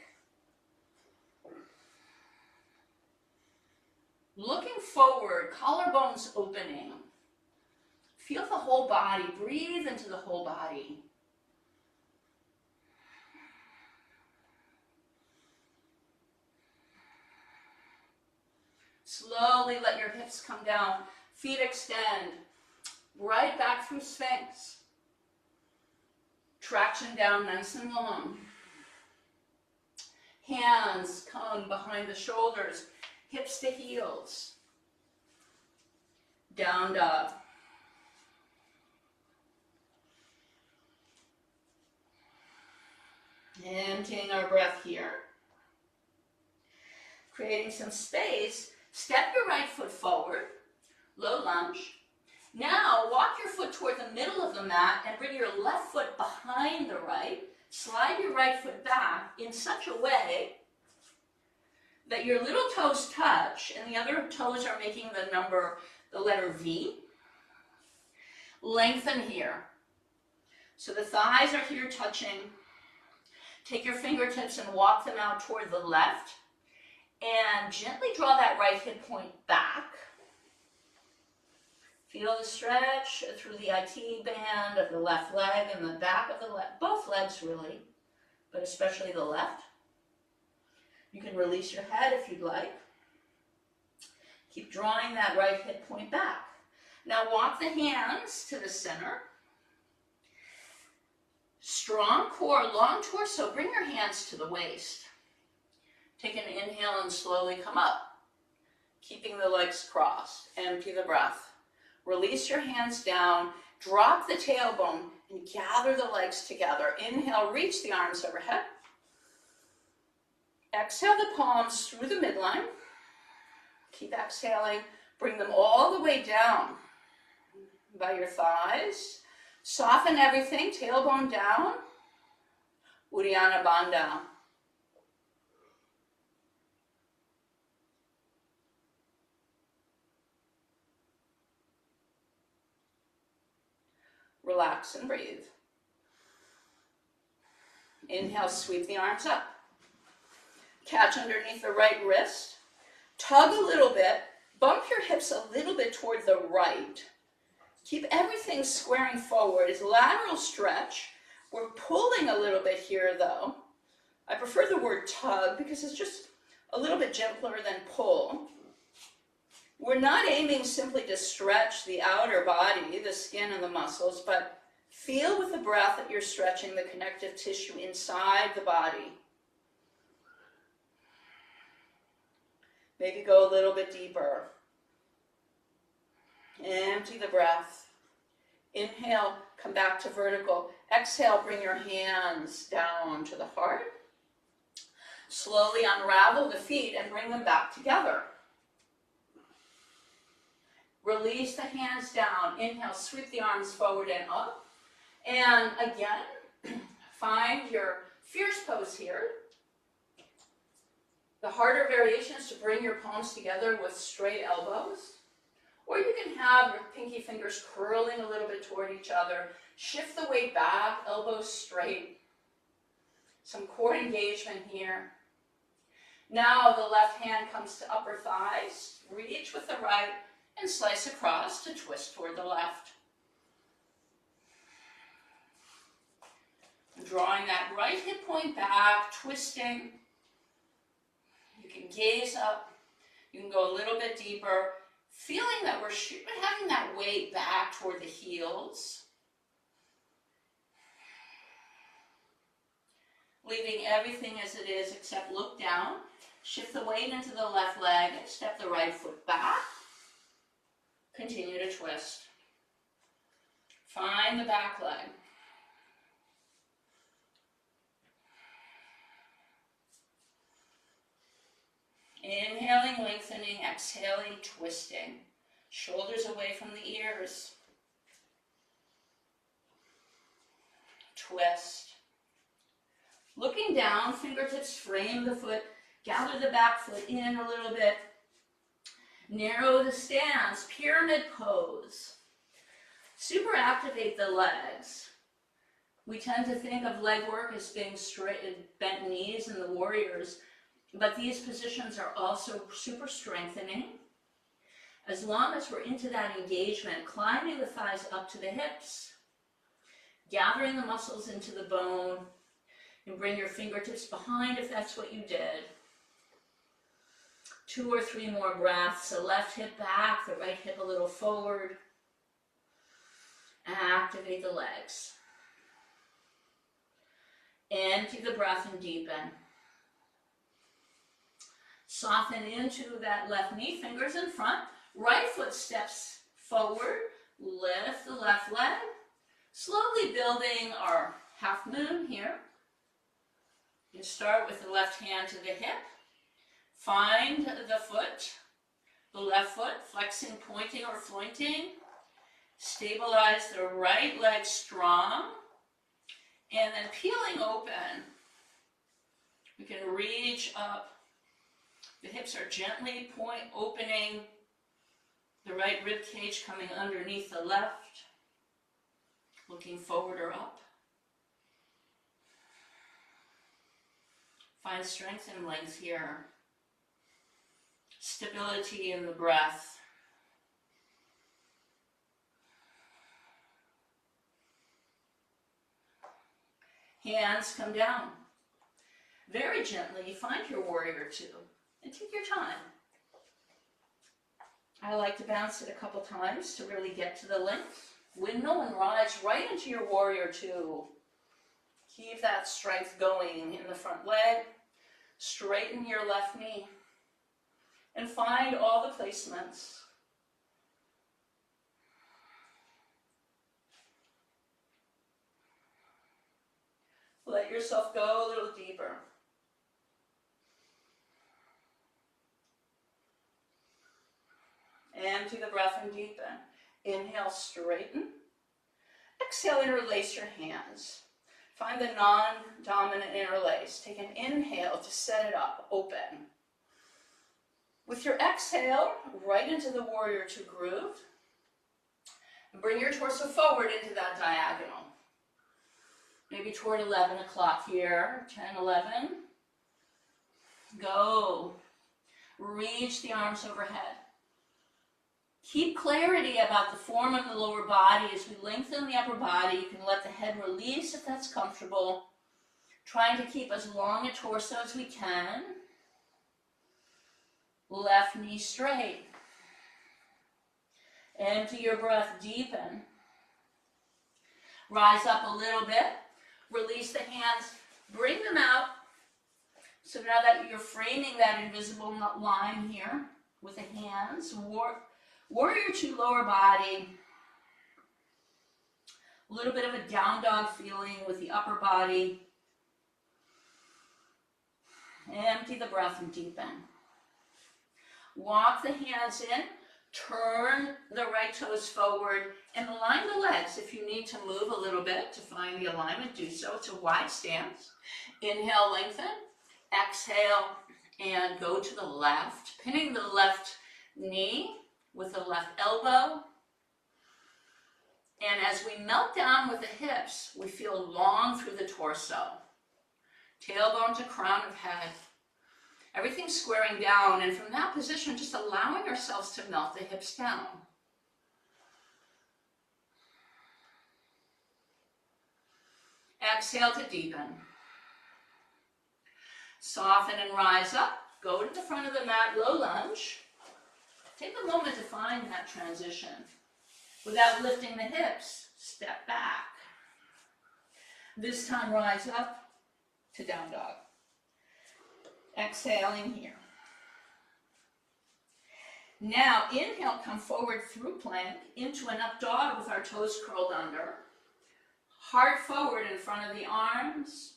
Looking forward, collarbones opening. Feel the whole body, breathe into the whole body. Slowly let your hips come down, feet extend, right back through Sphinx. Traction down nice and long. Hands come behind the shoulders, hips to heels. Down dog. Emptying our breath here. Creating some space. Step your right foot forward, low lunge. Now walk your foot toward the middle of the mat and bring your left foot behind the right. Slide your right foot back in such a way that your little toes touch and the other toes are making the letter V. Lengthen here. So the thighs are here touching. Take your fingertips and walk them out toward the left. And gently draw that right hip point back. Feel the stretch through the IT band of the left leg and the back of the left, both legs really, but especially the left. You can release your head if you'd like. Keep drawing that right hip point back. Now walk the hands to the center. Strong core, long torso, bring your hands to the waist. Take an inhale and slowly come up, keeping the legs crossed. Empty the breath. Release your hands down, drop the tailbone, and gather the legs together. Inhale, reach the arms overhead. Exhale the palms through the midline. Keep exhaling. Bring them all the way down by your thighs. Soften everything, tailbone down. Uddiyana Bandha. Relax and breathe. Inhale, sweep the arms up. Catch underneath the right wrist. Tug a little bit. Bump your hips a little bit toward the right. Keep everything squaring forward. It's lateral stretch. We're pulling a little bit here though. I prefer the word tug because it's just a little bit gentler than pull. We're not aiming simply to stretch the outer body, the skin and the muscles, but feel with the breath that you're stretching the connective tissue inside the body. Maybe go a little bit deeper. Empty the breath. Inhale, come back to vertical. Exhale, bring your hands down to the heart. Slowly unravel the feet and bring them back together. Release the hands down. Inhale, sweep the arms forward and up. And again, find your fierce pose here. The harder variation is to bring your palms together with straight elbows. Or you can have your pinky fingers curling a little bit toward each other. Shift the weight back, elbows straight. Some core engagement here. Now the left hand comes to upper thighs. Reach with the right and slice across to twist toward the left. Drawing that right hip point back, twisting. You can gaze up. You can go a little bit deeper. Feeling that we're having that weight back toward the heels. Leaving everything as it is except look down. Shift the weight into the left leg. Step the right foot back. Continue to twist. Find the back leg. Inhaling, lengthening, exhaling, twisting. Shoulders away from the ears. Twist. Looking down, fingertips frame the foot. Gather the back foot in a little bit. Narrow the stance, pyramid pose. Super activate the legs. We tend to think of leg work as being straight, bent knees in the warriors, but these positions are also super strengthening. As long as we're into that engagement, climbing the thighs up to the hips, gathering the muscles into the bone, and bring your fingertips behind if that's what you did. 2 or 3 more breaths. The left hip back, the right hip a little forward. Activate the legs. Empty the breath and deepen. Soften into that left knee, fingers in front. Right foot steps forward. Lift the left leg. Slowly building our half moon here. You start with the left hand to the hip. Find the foot, the left foot, flexing, pointing, or flointing. Stabilize the right leg strong. And then peeling open. We can reach up. The hips are gently opening. The right rib cage coming underneath the left. Looking forward or up. Find strength and length here. Stability in the breath. Hands come down. Very gently, find your warrior two and take your time. I like to bounce it a couple times to really get to the length. Windmill and rise right into your warrior two. Keep that strength going in the front leg. Straighten your left knee. And find all the placements. Let yourself go a little deeper. Empty the breath and deepen. Inhale, straighten. Exhale, interlace your hands. Find the non-dominant interlace. Take an inhale to set it up, open. With your exhale, right into the warrior two groove. And bring your torso forward into that diagonal. Maybe toward 11 o'clock here, 10, 11. Go. Reach the arms overhead. Keep clarity about the form of the lower body. As we lengthen the upper body, you can let the head release if that's comfortable. Trying to keep as long a torso as we can. Left knee straight. Empty your breath, deepen. Rise up a little bit. Release the hands, bring them out. So now that you're framing that invisible line here with the hands, warrior two lower body. A little bit of a down dog feeling with the upper body. Empty the breath and deepen. Walk the hands in, turn the right toes forward, and align the legs. If you need to move a little bit to find the alignment, do so. It's a wide stance. Inhale, lengthen. Exhale, and go to the left, pinning the left knee with the left elbow. And as we melt down with the hips, we feel long through the torso. Tailbone to crown of head. Everything squaring down, and from that position, just allowing ourselves to melt the hips down. Exhale to deepen. Soften and rise up. Go to the front of the mat, low lunge. Take a moment to find that transition. Without lifting the hips, step back. This time, rise up to down dog. Exhaling here. Now, inhale, come forward through plank into an up dog with our toes curled under. Heart forward in front of the arms.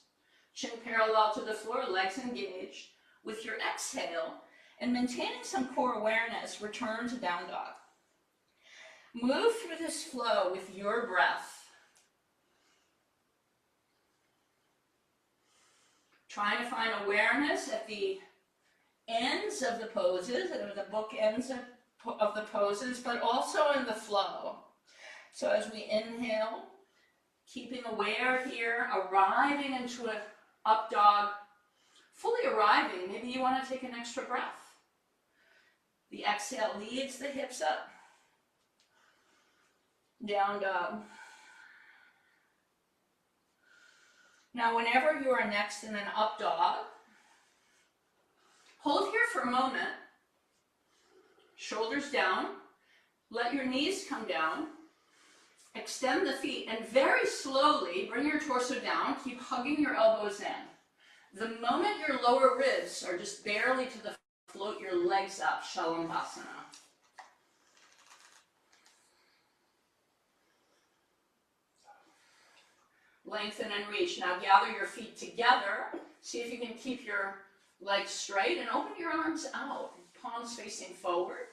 Chin parallel to the floor, legs engaged. With your exhale, and maintaining some core awareness, return to down dog. Move through this flow with your breath. Trying to find awareness at the ends of the poses, or the book ends of the poses, but also in the flow. So as we inhale, keeping aware here, arriving into an up dog, fully arriving. Maybe you want to take an extra breath. The exhale leads the hips up. Down dog. Now, whenever you are next in an up dog, hold here for a moment. Shoulders down. Let your knees come down. Extend the feet and very slowly bring your torso down. Keep hugging your elbows in. The moment your lower ribs are just barely to the float your legs up, Shalambhasana. Lengthen and reach. Now gather your feet together. See if you can keep your legs straight and open your arms out. Palms facing forward.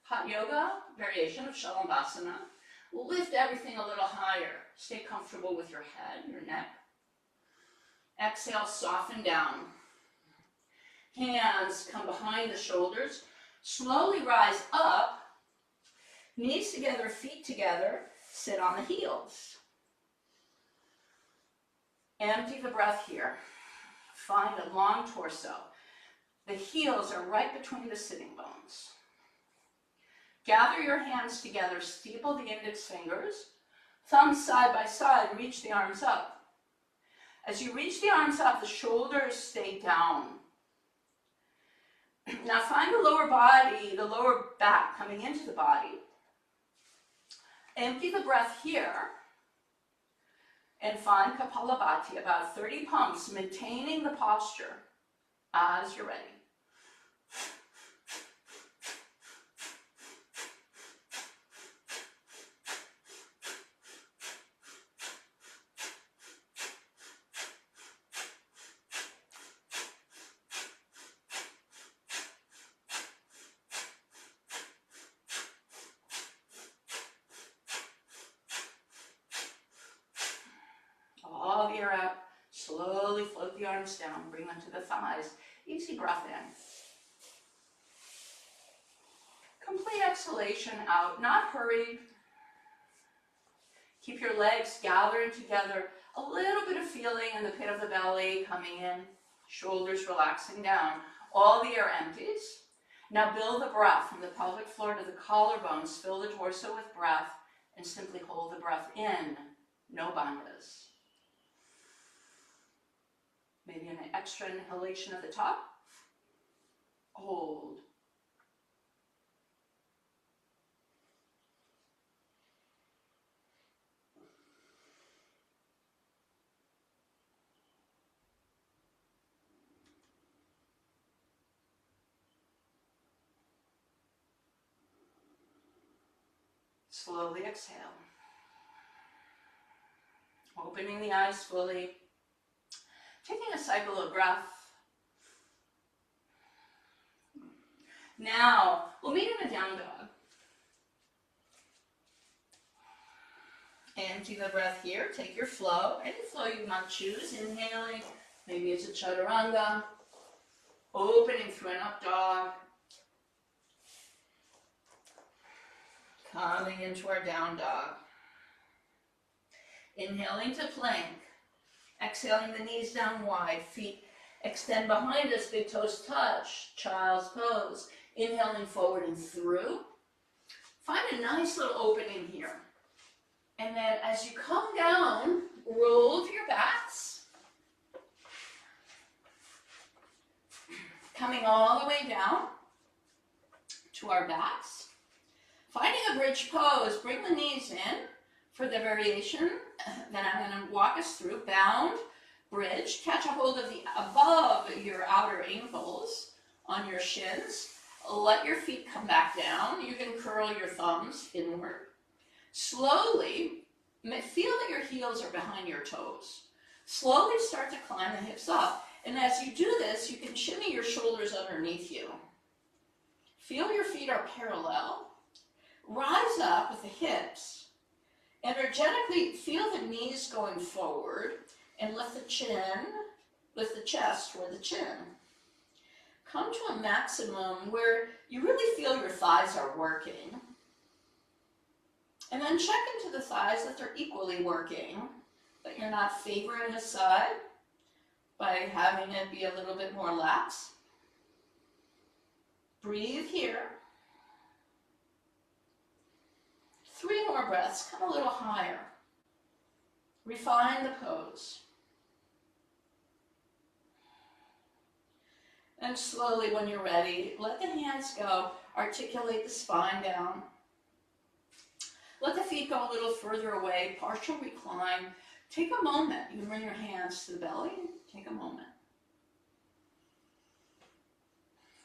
Hatha Yoga, variation of Shalambhasana. Lift everything a little higher. Stay comfortable with your head, your neck. Exhale, soften down. Hands come behind the shoulders. Slowly rise up. Knees together, feet together. Sit on the heels. Empty the breath here. Find a long torso. The heels are right between the sitting bones. Gather your hands together, steeple the index fingers, thumbs side by side, reach the arms up. As you reach the arms up, the shoulders stay down. Now find the lower body, the lower back coming into the body. Empty the breath here and find Kapalabhati, about 30 pumps, maintaining the posture as you're ready. All the air out. Slowly float the arms down. Bring them to the thighs. Easy breath in. Complete exhalation out. Not hurried. Keep your legs gathering together. A little bit of feeling in the pit of the belly coming in. Shoulders relaxing down. All the air empties. Now build the breath from the pelvic floor to the collarbones. Fill the torso with breath and simply hold the breath in. No bandhas. Maybe an extra inhalation at the top. Hold. Slowly exhale. Opening the eyes fully. Taking a cycle of breath. Now, we'll meet in a down dog. Empty the breath here. Take your flow. Any flow you might choose. Inhaling. Maybe it's a chaturanga. Opening through an up dog. Coming into our down dog. Inhaling to plank. Exhaling the knees down wide, feet extend behind us, big toes touch, child's pose. Inhaling forward and through. Find a nice little opening here. And then as you come down, roll to your backs. Coming all the way down to our backs. Finding a bridge pose, bring the knees in for the variation that I'm going to walk us through. Bound, bridge, catch a hold of the above your outer ankles on your shins. Let your feet come back down. You can curl your thumbs inward. Slowly, feel that your heels are behind your toes. Slowly start to climb the hips up. And as you do this, you can shimmy your shoulders underneath you. Feel your feet are parallel. Rise up with the hips. Energetically feel the knees going forward and lift the chin, lift the chest toward the chin. Come to a maximum where you really feel your thighs are working. And then check into the thighs that they're equally working, that you're not favoring a side by having it be a little bit more lax. Breathe here. 3 more breaths, come a little higher. Refine the pose. And slowly, when you're ready, let the hands go. Articulate the spine down. Let the feet go a little further away, partial recline. Take a moment. You can bring your hands to the belly. Take a moment.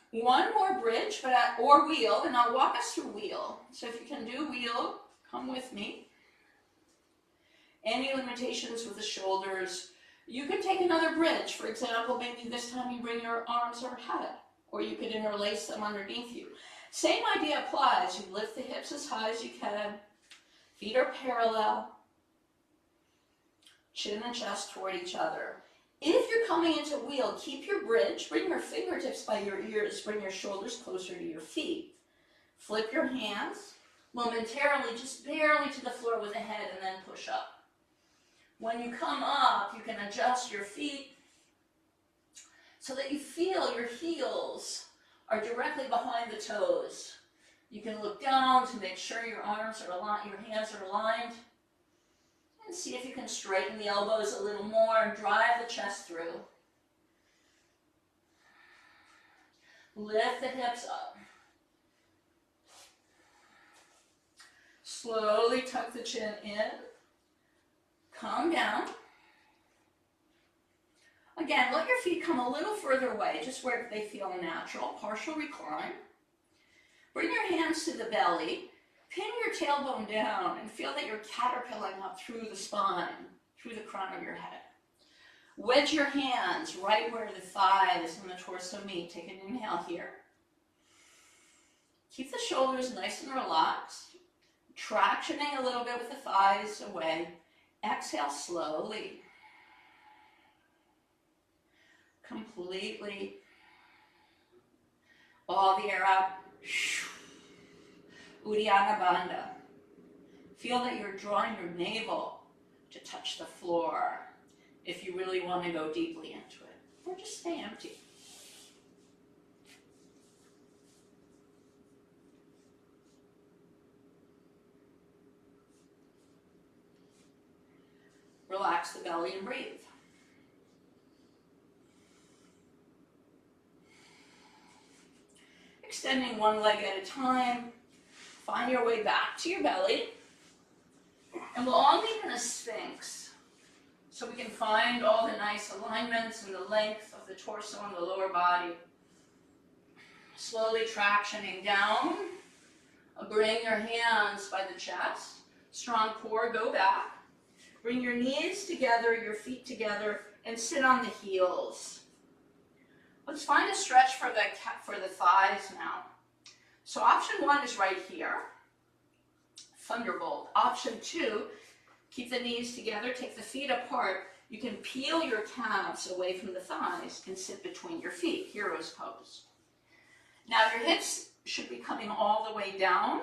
One more bridge, or wheel, and I'll walk us through wheel. So if you can do wheel, come with me. Any limitations with the shoulders, you could take another bridge. For example, maybe this time you bring your arms overhead, or you could interlace them underneath you. Same idea applies. You lift the hips as high as you can. Feet are parallel. Chin and chest toward each other. If you're coming into wheel, keep your bridge. Bring your fingertips by your ears. Bring your shoulders closer to your feet. Flip your hands momentarily, just barely to the floor with the head, and then push up. When you come up, you can adjust your feet so that you feel your heels are directly behind the toes. You can look down to make sure your arms are aligned, your hands are aligned, and see if you can straighten the elbows a little more and drive the chest through. Lift the hips up. Slowly tuck the chin in. Come down. Again, let your feet come a little further away, just where they feel natural. Partial recline. Bring your hands to the belly. Pin your tailbone down and feel that you're caterpilling up through the spine, through the crown of your head. Wedge your hands right where the thighs and the torso meet. Take an inhale here. Keep the shoulders nice and relaxed. Tractioning a little bit with the thighs away. Exhale slowly. Completely. All the air out. Uddiyana Bandha. Feel that you're drawing your navel to touch the floor if you really want to go deeply into it. Or just stay empty. Relax the belly and breathe. Extending one leg at a time. Find your way back to your belly. And we'll all meet in a sphinx. So we can find all the nice alignments and the length of the torso and the lower body. Slowly tractioning down. Bring your hands by the chest. Strong core, go back. Bring your knees together, your feet together, and sit on the heels. Let's find a stretch for the thighs now. So option 1 is right here. Thunderbolt. Option 2, keep the knees together, take the feet apart. You can peel your calves away from the thighs and sit between your feet. Hero's pose. Now your hips should be coming all the way down,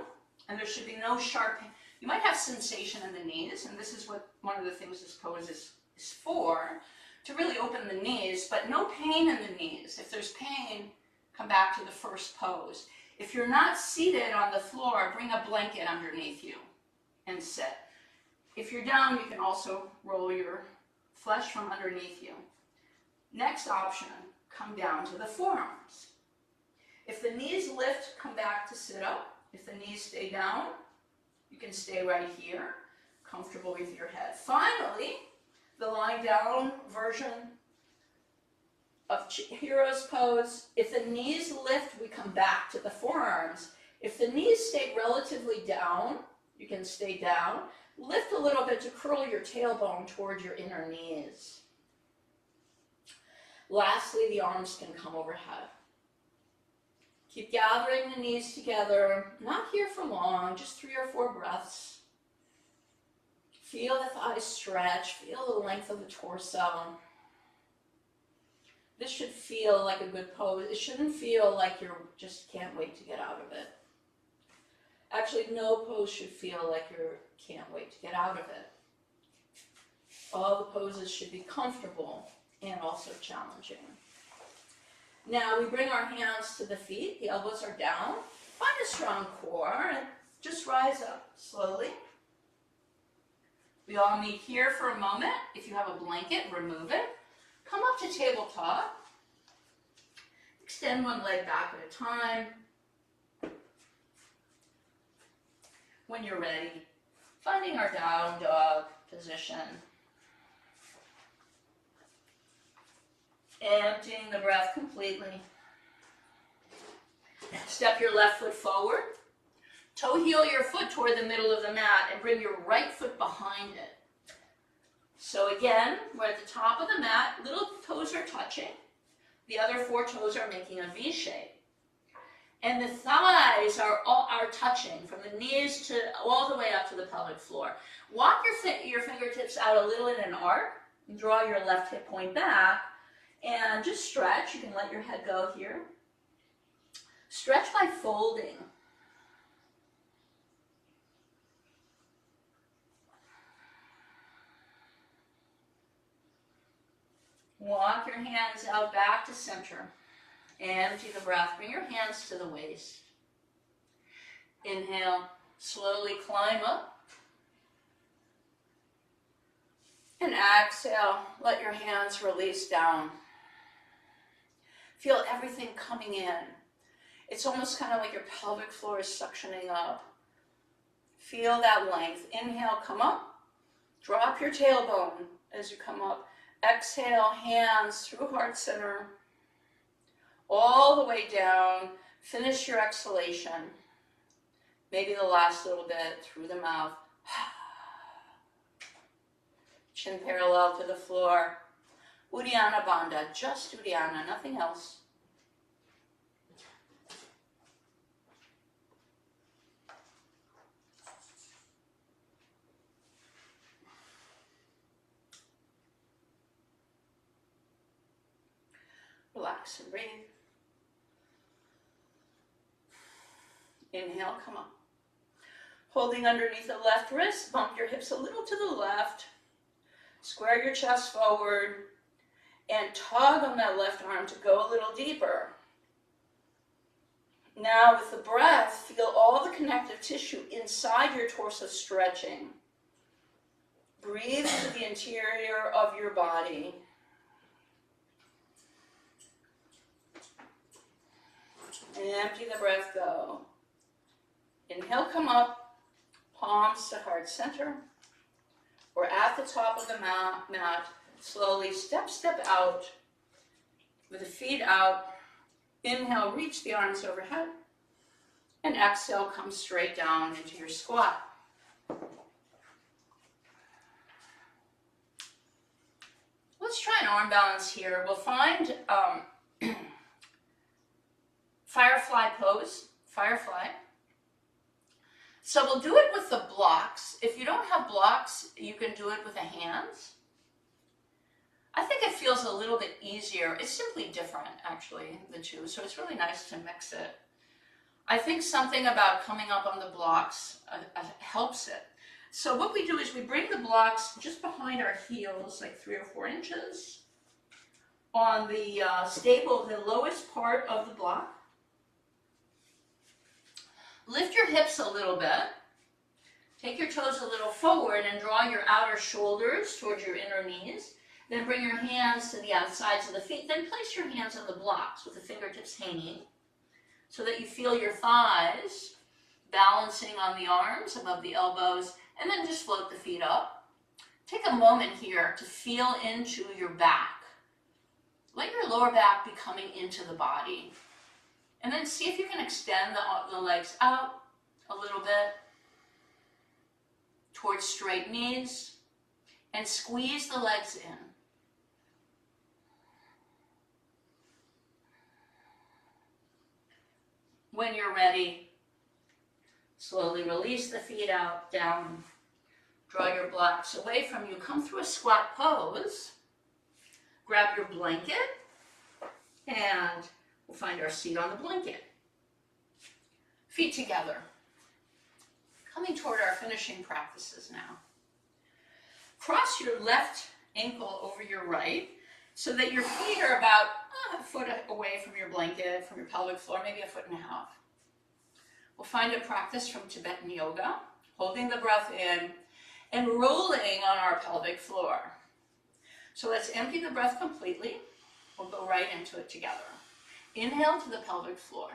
and there should be no sharp. You might have sensation in the knees, and this is what one of the things this pose is for, to really open the knees, but no pain in the knees. If there's pain, come back to the first pose. If you're not seated on the floor, bring a blanket underneath you and sit. If you're down, you can also roll your flesh from underneath you. Next option, come down to the forearms. If the knees lift, come back to sit up. If the knees stay down, you can stay right here, comfortable with your head. Finally, the lying down version of hero's pose. If the knees lift, we come back to the forearms. If the knees stay relatively down, you can stay down. Lift a little bit to curl your tailbone toward your inner knees. Lastly, the arms can come overhead. Keep gathering the knees together, not here for long, just 3 or 4 breaths. Feel the thighs stretch, feel the length of the torso. This should feel like a good pose. It shouldn't feel like you just can't wait to get out of it. Actually, no pose should feel like you can't wait to get out of it. All the poses should be comfortable and also challenging. Now we bring our hands to the feet, the elbows are down. Find a strong core and just rise up slowly. We all meet here for a moment. If you have a blanket, remove it. Come up to tabletop. Extend one leg back at a time. When you're ready, finding our down dog position. Emptying the breath completely. Step your left foot forward. Toe heel your foot toward the middle of the mat and bring your right foot behind it. So again, we're at the top of the mat, little toes are touching. The other 4 toes are making a V shape. And the thighs are touching from the knees to all the way up to the pelvic floor. Walk your fingertips out a little in an arc and draw your left hip point back. And just stretch. You can let your head go here. Stretch by folding. Walk your hands out back to center. Empty the breath. Bring your hands to the waist. Inhale. Slowly climb up. And exhale. Let your hands release down. Feel everything coming in. It's almost kind of like your pelvic floor is suctioning up. Feel that length. Inhale, come up. Drop your tailbone as you come up. Exhale, hands through heart center. All the way down. Finish your exhalation. Maybe the last little bit through the mouth. Chin parallel to the floor. Uddiyana Bandha, just Uddiyana, nothing else. Relax and breathe. Inhale, come up. Holding underneath the left wrist, bump your hips a little to the left. Square your chest forward and tug on that left arm to go a little deeper. Now with the breath, feel all the connective tissue inside your torso stretching. Breathe into the interior of your body. Empty the breath, go. Inhale, come up, palms to heart center. We're at the top of the mat. Slowly step out with the feet out. Inhale, reach the arms overhead. And exhale, come straight down into your squat. Let's try an arm balance here. We'll find firefly pose, firefly. So we'll do it with the blocks. If you don't have blocks, you can do it with the hands. I think it feels a little bit easier. It's simply different, actually, the two. So it's really nice to mix it. I think something about coming up on the blocks helps it. So what we do is we bring the blocks just behind our heels, like 3 or 4 inches, on the staple, the lowest part of the block. Lift your hips a little bit. Take your toes a little forward and draw your outer shoulders towards your inner knees. Then bring your hands to the outsides of the feet. Then place your hands on the blocks with the fingertips hanging so that you feel your thighs balancing on the arms above the elbows, and then just float the feet up. Take a moment here to feel into your back. Let your lower back be coming into the body. And then see if you can extend the legs out a little bit towards straight knees and squeeze the legs in. When you're ready, slowly release the feet out, down. Draw your blocks away from you. Come through a squat pose. Grab your blanket and we'll find our seat on the blanket. Feet together. Coming toward our finishing practices now. Cross your left ankle over your right so that your feet are about a foot away from your blanket, from your pelvic floor, maybe 1.5 feet. We'll find a practice from Tibetan yoga, holding the breath in and rolling on our pelvic floor. So let's empty the breath completely. We'll go right into it together. Inhale to the pelvic floor.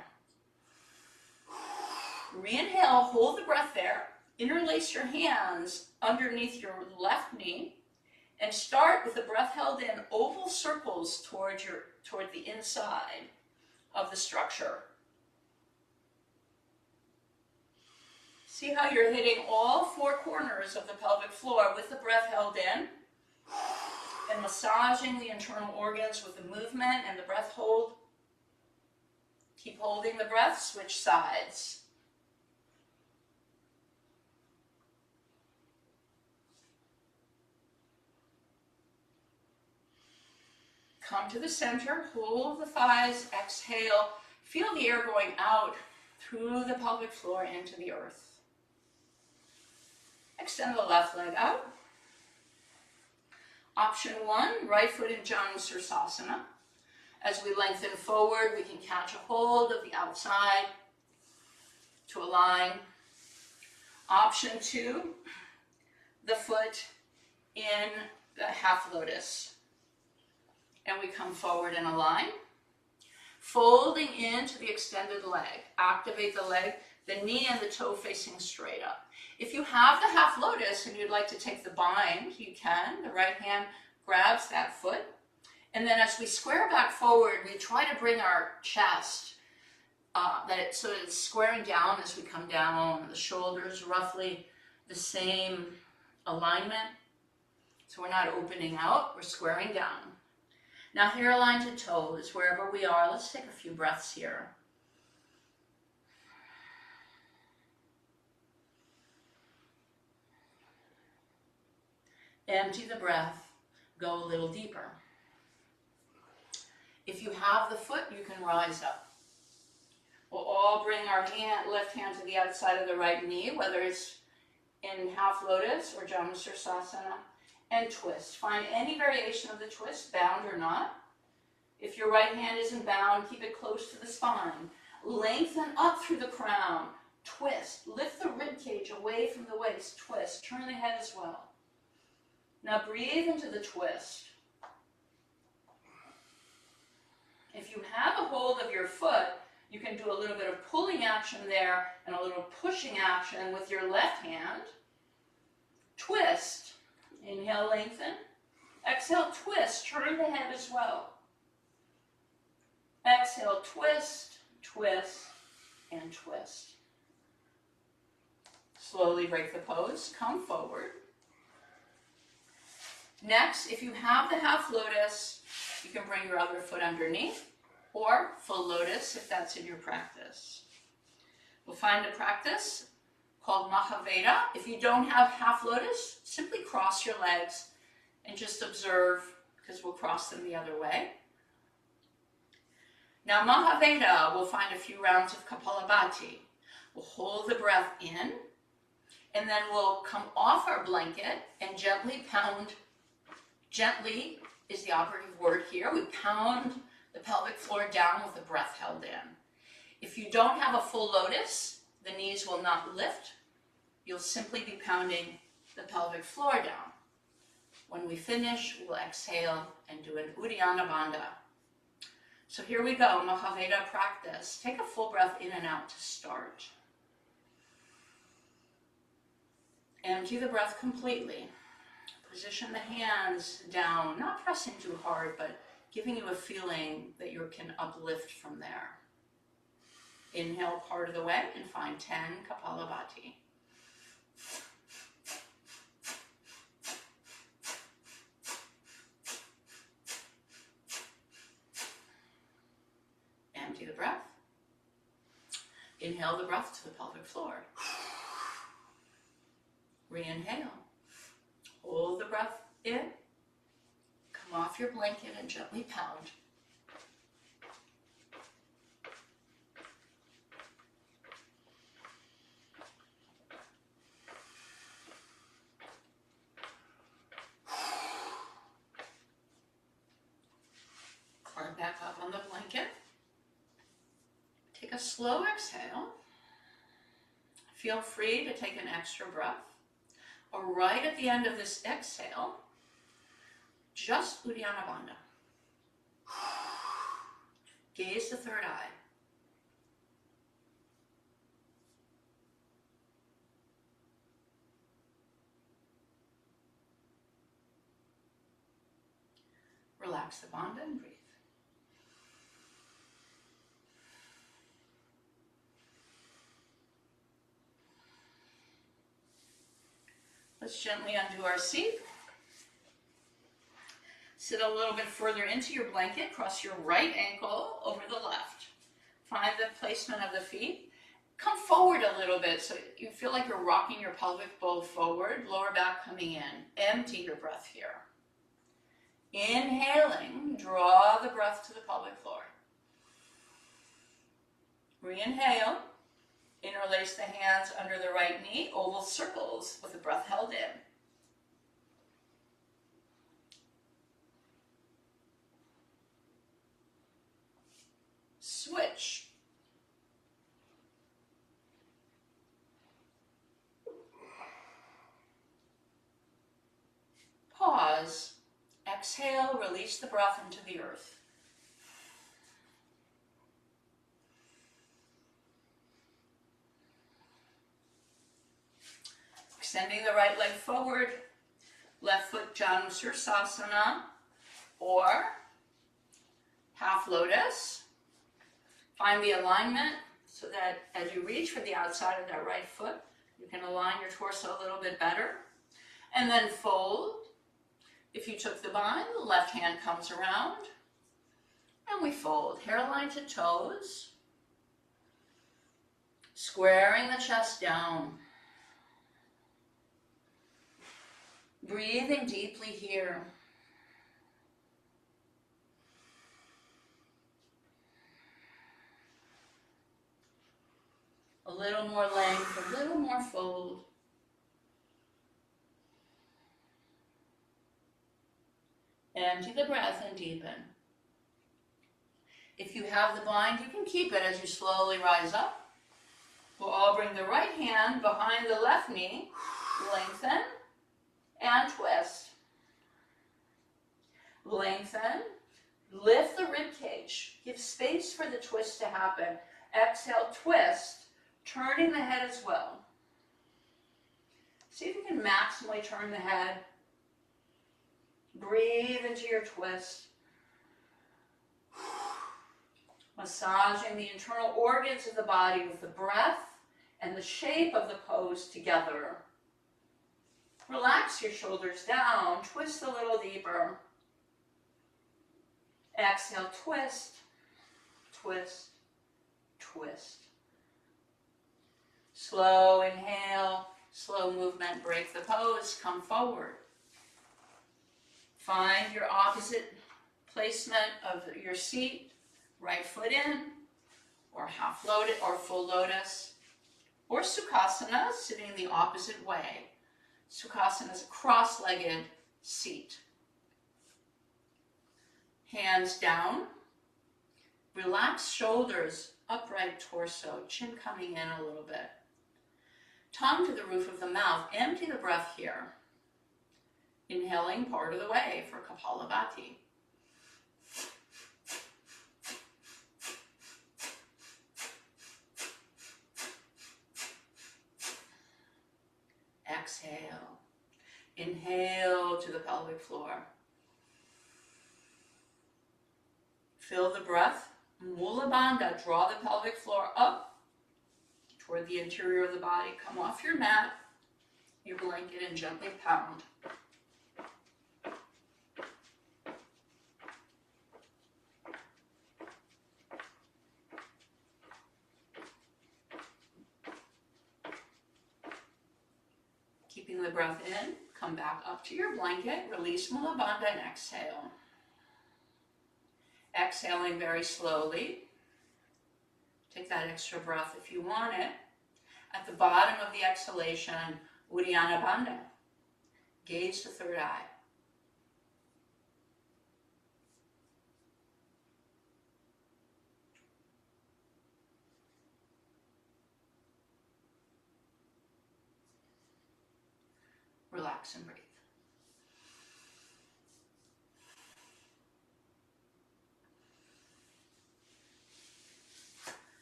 Re-inhale, hold the breath there. Interlace your hands underneath your left knee and start with the breath held in oval circles toward the inside of the structure. See how you're hitting all 4 corners of the pelvic floor with the breath held in and massaging the internal organs with the movement and the breath hold. Keep holding the breath, switch sides. Come to the center, hold the thighs, exhale. Feel the air going out through the pelvic floor into the earth. Extend the left leg out. Option 1, right foot in Janusirsasana. As we lengthen forward, we can catch a hold of the outside to align. Option 2, the foot in the half lotus. And we come forward and align. Folding into the extended leg. Activate the leg, the knee and the toe facing straight up. If you have the half lotus and you'd like to take the bind, you can. The right hand grabs that foot. And then as we square back forward, we try to bring our chest so that it's squaring down as we come down. The shoulders roughly the same alignment. So we're not opening out, we're squaring down. Now hairline to toes, wherever we are, let's take a few breaths here. Empty the breath, go a little deeper. If you have the foot, you can rise up. We'll all bring our left hand to the outside of the right knee, whether it's in half lotus or Janusirsasana, and twist. Find any variation of the twist, bound or not. If your right hand isn't bound, keep it close to the spine. Lengthen up through the crown. Twist. Lift the rib cage away from the waist. Twist. Turn the head as well. Now breathe into the twist. If you have a hold of your foot, you can do a little bit of pulling action there and a little pushing action with your left hand. Twist. Inhale, lengthen. Exhale, twist. Turn the head as well. Exhale, twist, twist, and twist. Slowly break the pose. Come forward. Next, if you have the half lotus, you can bring your other foot underneath, or full lotus if that's in your practice. We'll find a practice called Mahaveda. If you don't have half lotus, simply cross your legs and just observe, because we'll cross them the other way. Now Mahaveda, we'll find a few rounds of Kapalabhati. We'll hold the breath in, and then we'll come off our blanket and gently pound. Gently is the operative word here. We pound the pelvic floor down with the breath held in. If you don't have a full lotus, the knees will not lift. You'll simply be pounding the pelvic floor down. When we finish, we'll exhale and do an Uddiyana Bandha. So here we go, Mahaveda practice. Take a full breath in and out to start. Empty the breath completely. Position the hands down, not pressing too hard, but giving you a feeling that you can uplift from there. Inhale part of the way and find 10 Kapalabhati. Empty the breath. Inhale the breath to the pelvic floor. Re-inhale. Hold the breath in. Come off your blanket and gently pound. Climb back up on the blanket. Take a slow exhale. Feel free to take an extra breath. Or right at the end of this exhale, just Uddiyana Bandha. Gaze the third eye. Relax the bandha and breathe. Let's gently undo our seat. Sit a little bit further into your blanket. Cross your right ankle over the left. Find the placement of the feet. Come forward a little bit so you feel like you're rocking your pelvic bowl forward. Lower back coming in. Empty your breath here. Inhaling, draw the breath to the pelvic floor. Re-inhale. Interlace the hands under the right knee, oval circles with the breath held in. go, release the breath into the earth. Extending the right leg forward, left foot Janusirsasana, or half lotus. Find the alignment so that as you reach for the outside of that right foot, you can align your torso a little bit better. And then fold. If you took the bind, the left hand comes around. And we fold, hairline to toes. Squaring the chest down. Breathing deeply here. A little more length, a little more fold. Empty the breath and deepen. If you have the bind, you can keep it as you slowly rise up. We'll all bring the right hand behind the left knee, lengthen, and twist. Lengthen, lift the rib cage. Give space for the twist to happen. Exhale, twist, turning the head as well. See if you can maximally turn the head. Breathe into your twist. Massaging the internal organs of the body with the breath and the shape of the pose together. Relax your shoulders down, twist a little deeper. Exhale, twist, twist, twist. Slow inhale, slow movement, break the pose, come forward. Find your opposite placement of your seat, right foot in, or half lotus, or full lotus, or Sukhasana, sitting the opposite way. Sukhasana is a cross-legged seat. Hands down, relax shoulders, upright torso, chin coming in a little bit. Tongue to the roof of the mouth, empty the breath here. Inhaling part of the way for Kapalabhati. Exhale. Inhale to the pelvic floor. Fill the breath. Mula Bandha, draw the pelvic floor up toward the interior of the body. Come off your mat, your blanket, and gently pound. Keeping the breath in, come back up to your blanket, release Mula Bandha and exhale. Exhaling very slowly. Take that extra breath if you want it. At the bottom of the exhalation, Uddiyana Bandha. Gaze to third eye. Relax and breathe.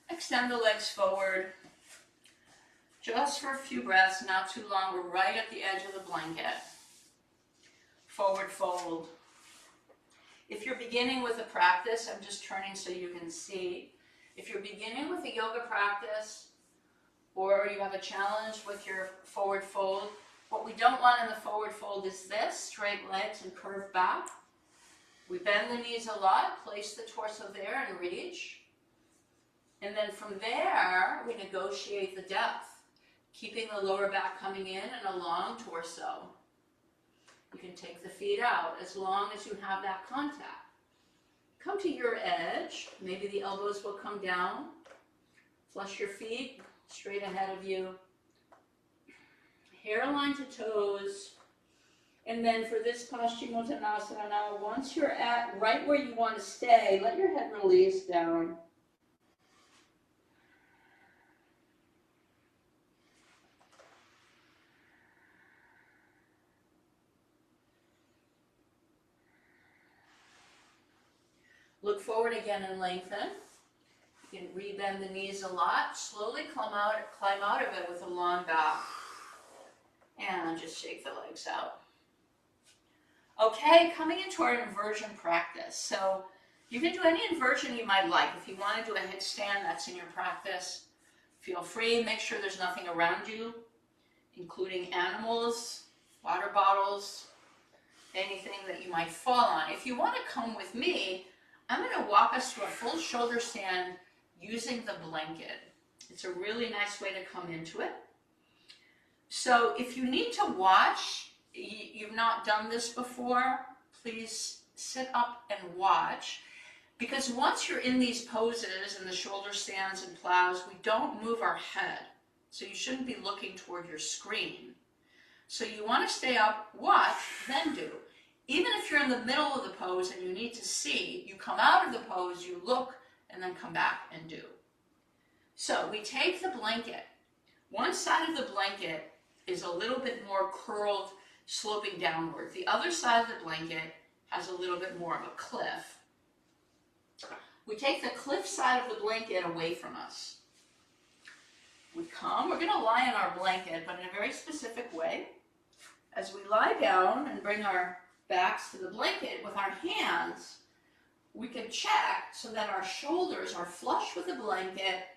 Extend the legs forward, just for a few breaths, not too long. We're right at the edge of the blanket. Forward fold. If you're beginning with a practice, I'm just turning so you can see. If you're beginning with a yoga practice, or you have a challenge with your forward fold, what we don't want in the forward fold is this, straight legs and curved back. We bend the knees a lot, place the torso there and reach. And then from there, we negotiate the depth, keeping the lower back coming in and a long torso. You can take the feet out as long as you have that contact. Come to your edge. Maybe the elbows will come down. Flush your feet straight ahead of you. Hairline to toes. And then for this Paschimottanasana now, once you're at right where you want to stay, let your head release down. Look forward again and lengthen. You can rebend the knees a lot. Slowly climb out of it with a long back. And just shake the legs out. Okay, coming into our inversion practice. So you can do any inversion you might like. If you want to do a headstand, that's in your practice. Feel free. Make sure there's nothing around you, including animals, water bottles, anything that you might fall on. If you want to come with me, I'm going to walk us through a full shoulder stand using the blanket. It's a really nice way to come into it. So if you need to watch, you've not done this before, please sit up and watch. Because once you're in these poses and the shoulder stands and plows, we don't move our head. So you shouldn't be looking toward your screen. So you want to stay up, watch, then do. Even if you're in the middle of the pose and you need to see, you come out of the pose, you look, and then come back and do. So we take the blanket. One side of the blanket is a little bit more curled, sloping downward. The other side of the blanket has a little bit more of a cliff. We take the cliff side of the blanket away from us. We come, we're going to lie in our blanket, but in a very specific way. As we lie down and bring our backs to the blanket with our hands, we can check so that our shoulders are flush with the blanket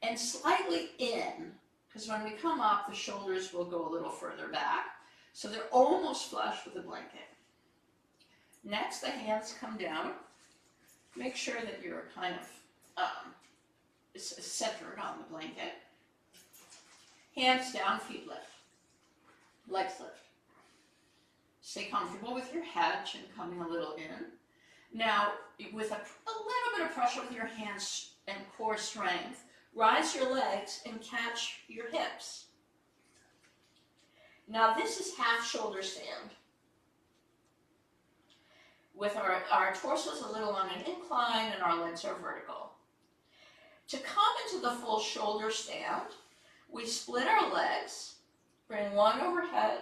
and slightly in. Because when we come up, the shoulders will go a little further back. So they're almost flush with the blanket. Next, the hands come down. Make sure that you're kind of centered on the blanket. Hands down, feet lift. Legs lift. Stay comfortable with your head, chin coming a little in. Now, with a little bit of pressure with your hands and core strength, rise your legs and catch your hips. Now this is half shoulder stand. With our torsos a little on an incline and our legs are vertical. To come into the full shoulder stand, we split our legs, bring one overhead,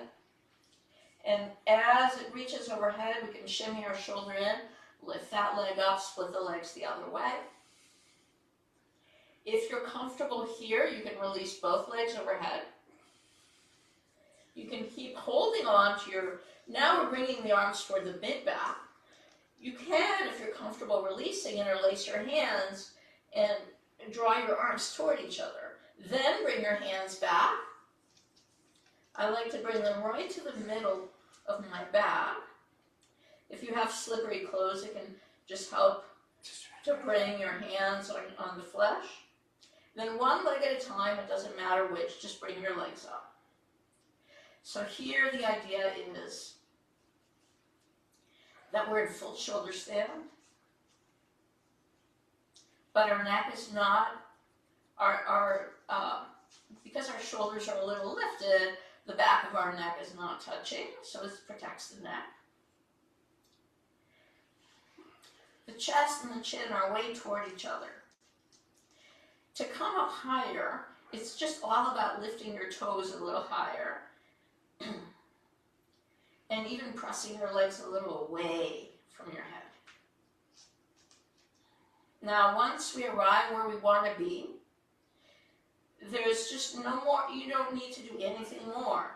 and as it reaches overhead, we can shimmy our shoulder in, lift that leg up, split the legs the other way. If you're comfortable here, you can release both legs overhead. You can keep holding on to your, now we're bringing the arms toward the mid back. You can, if you're comfortable, releasing, interlace your hands and draw your arms toward each other. Then bring your hands back. I like to bring them right to the middle of my back. If you have slippery clothes, it can just help to bring your hands on the flesh. Then one leg at a time, it doesn't matter which, just bring your legs up. So here the idea is that we're in full shoulder stand, but our neck is not, because our shoulders are a little lifted, the back of our neck is not touching, so it protects the neck. The chest and the chin are way toward each other. To come up higher, it's just all about lifting your toes a little higher and even pressing your legs a little away from your head. Now, once we arrive where we want to be, there's just no more, you don't need to do anything more.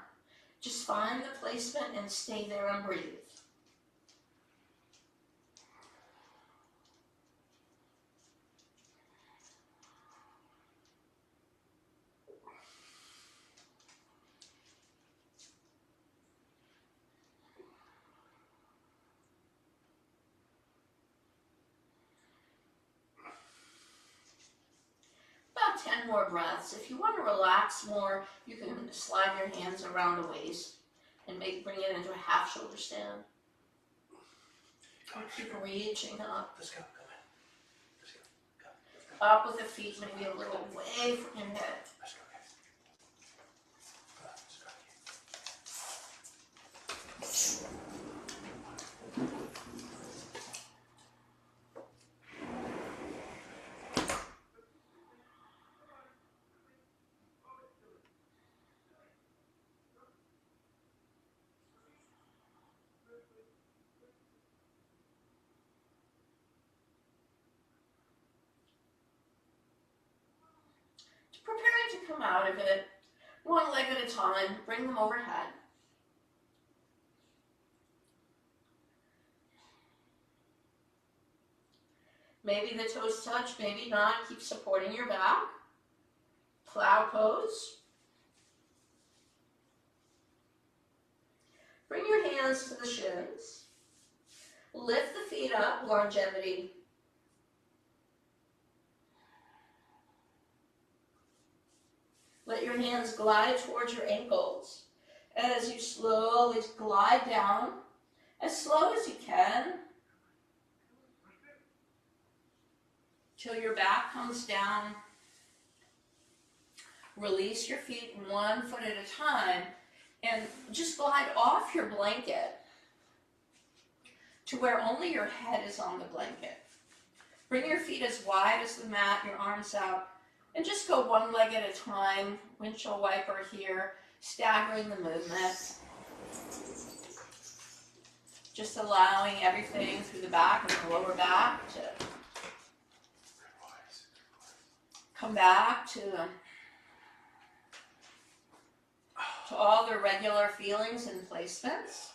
Just find the placement and stay there and breathe. About 10 more breaths. If you want to relax more, you can slide your hands around the waist and bring it into a half shoulder stand. Keep reaching up. Let's go. Come on. Let's go. Go. Let's go. Up with the feet, maybe a little away from your head. Let's go, guys. Come on, let's go. come out of it. One leg at a time, bring them overhead. Maybe the toes touch, maybe not. Keep supporting your back. Plow pose. Bring your hands to the shins. Lift the feet up, longevity. Let your hands glide towards your ankles. As you slowly glide down, as slow as you can, till your back comes down. Release your feet 1 foot at a time and just glide off your blanket to where only your head is on the blanket. Bring your feet as wide as the mat, your arms out, and just go one leg at a time, windshield wiper here, staggering the movement. Just allowing everything through the back and the lower back to come back to all their regular feelings and placements.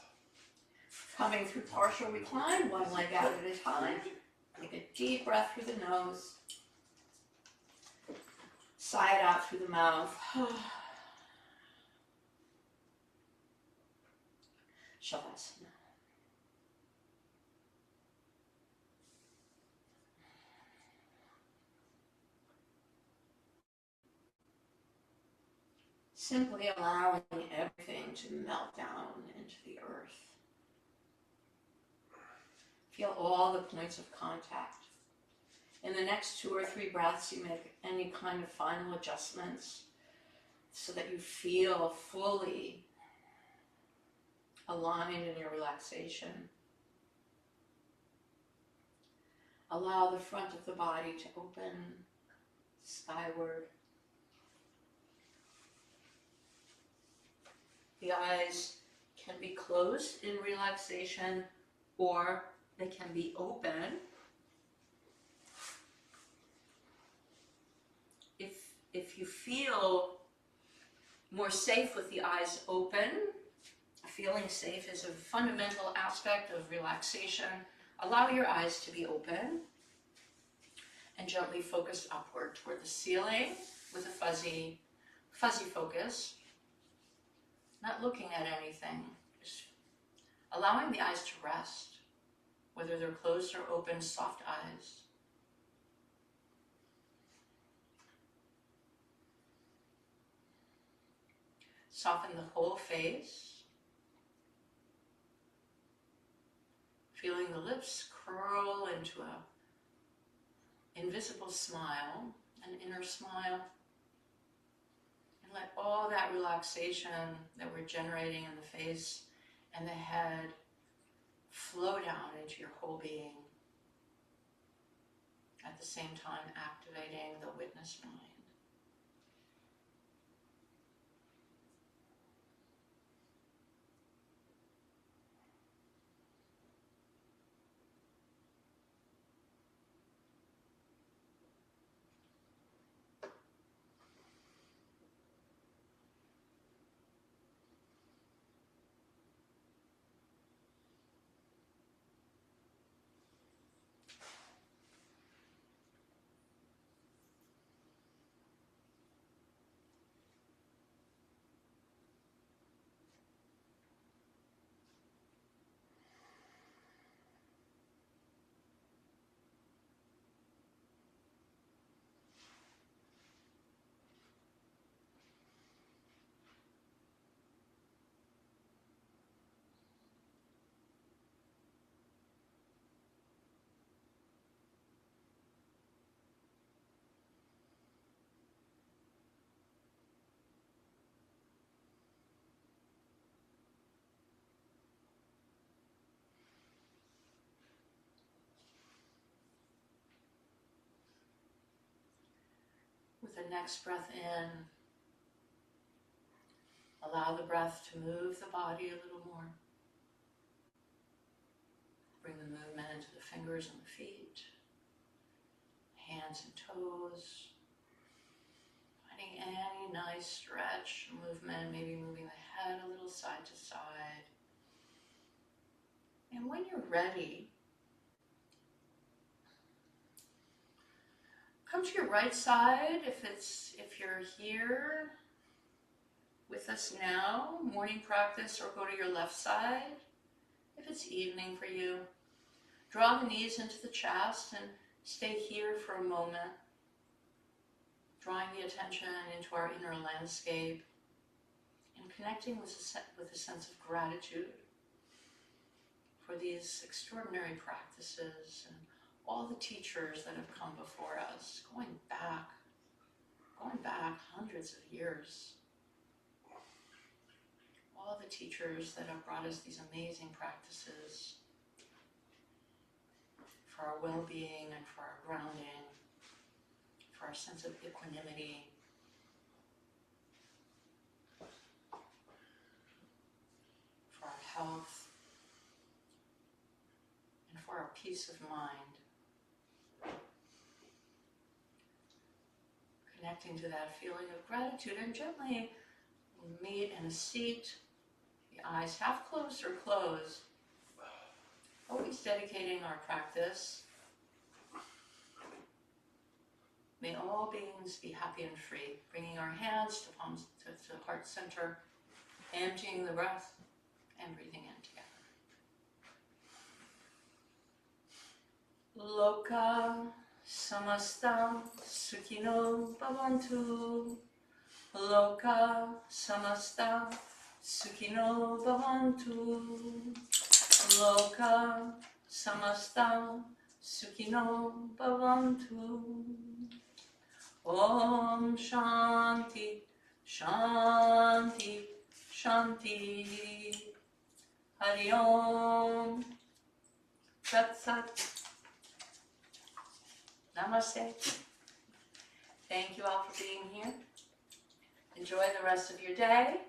Coming through partial recline, one leg out at a time. Take a deep breath through the nose. Sigh it out through the mouth. Shavasana. Simply allowing everything to melt down into the earth. Feel all the points of contact. In the next 2 or 3 breaths, you make any kind of final adjustments so that you feel fully aligned in your relaxation. Allow the front of the body to open skyward. The eyes can be closed in relaxation or they can be open. If you feel more safe with the eyes open, feeling safe is a fundamental aspect of relaxation. Allow your eyes to be open and gently focus upward toward the ceiling with a fuzzy focus. Not looking at anything, just allowing the eyes to rest, whether they're closed or open, soft eyes. Soften the whole face, feeling the lips curl into an invisible smile, an inner smile. And let all that relaxation that we're generating in the face and the head flow down into your whole being. At the same time, activating the witness mind. With the next breath in, allow the breath to move the body a little more. Bring the movement into the fingers and the feet, hands and toes. Getting any nice stretch, movement, maybe moving the head a little side to side. And when you're ready, come to your right side if you're here with us now, morning practice, or go to your left side if it's evening for you. Draw the knees into the chest and stay here for a moment, drawing the attention into our inner landscape and connecting with a sense of gratitude for these extraordinary practices and all the teachers that have come before us, going back hundreds of years. All the teachers that have brought us these amazing practices for our well-being and for our grounding, for our sense of equanimity, for our health, and for our peace of mind. Connecting to that feeling of gratitude, and gently meet in a seat, the eyes half closed or closed, always dedicating our practice. May all beings be happy and free. Bringing our hands to palms to heart center, emptying the breath and breathing in together. Loka samasta sukhino bhavantu. Loka samasta sukhino bhavantu. Loka samasta sukhino bhavantu. Om Shanti, Shanti, Shanti. Hari Om. Tat Sat. Namaste. Thank you all for being here. Enjoy the rest of your day.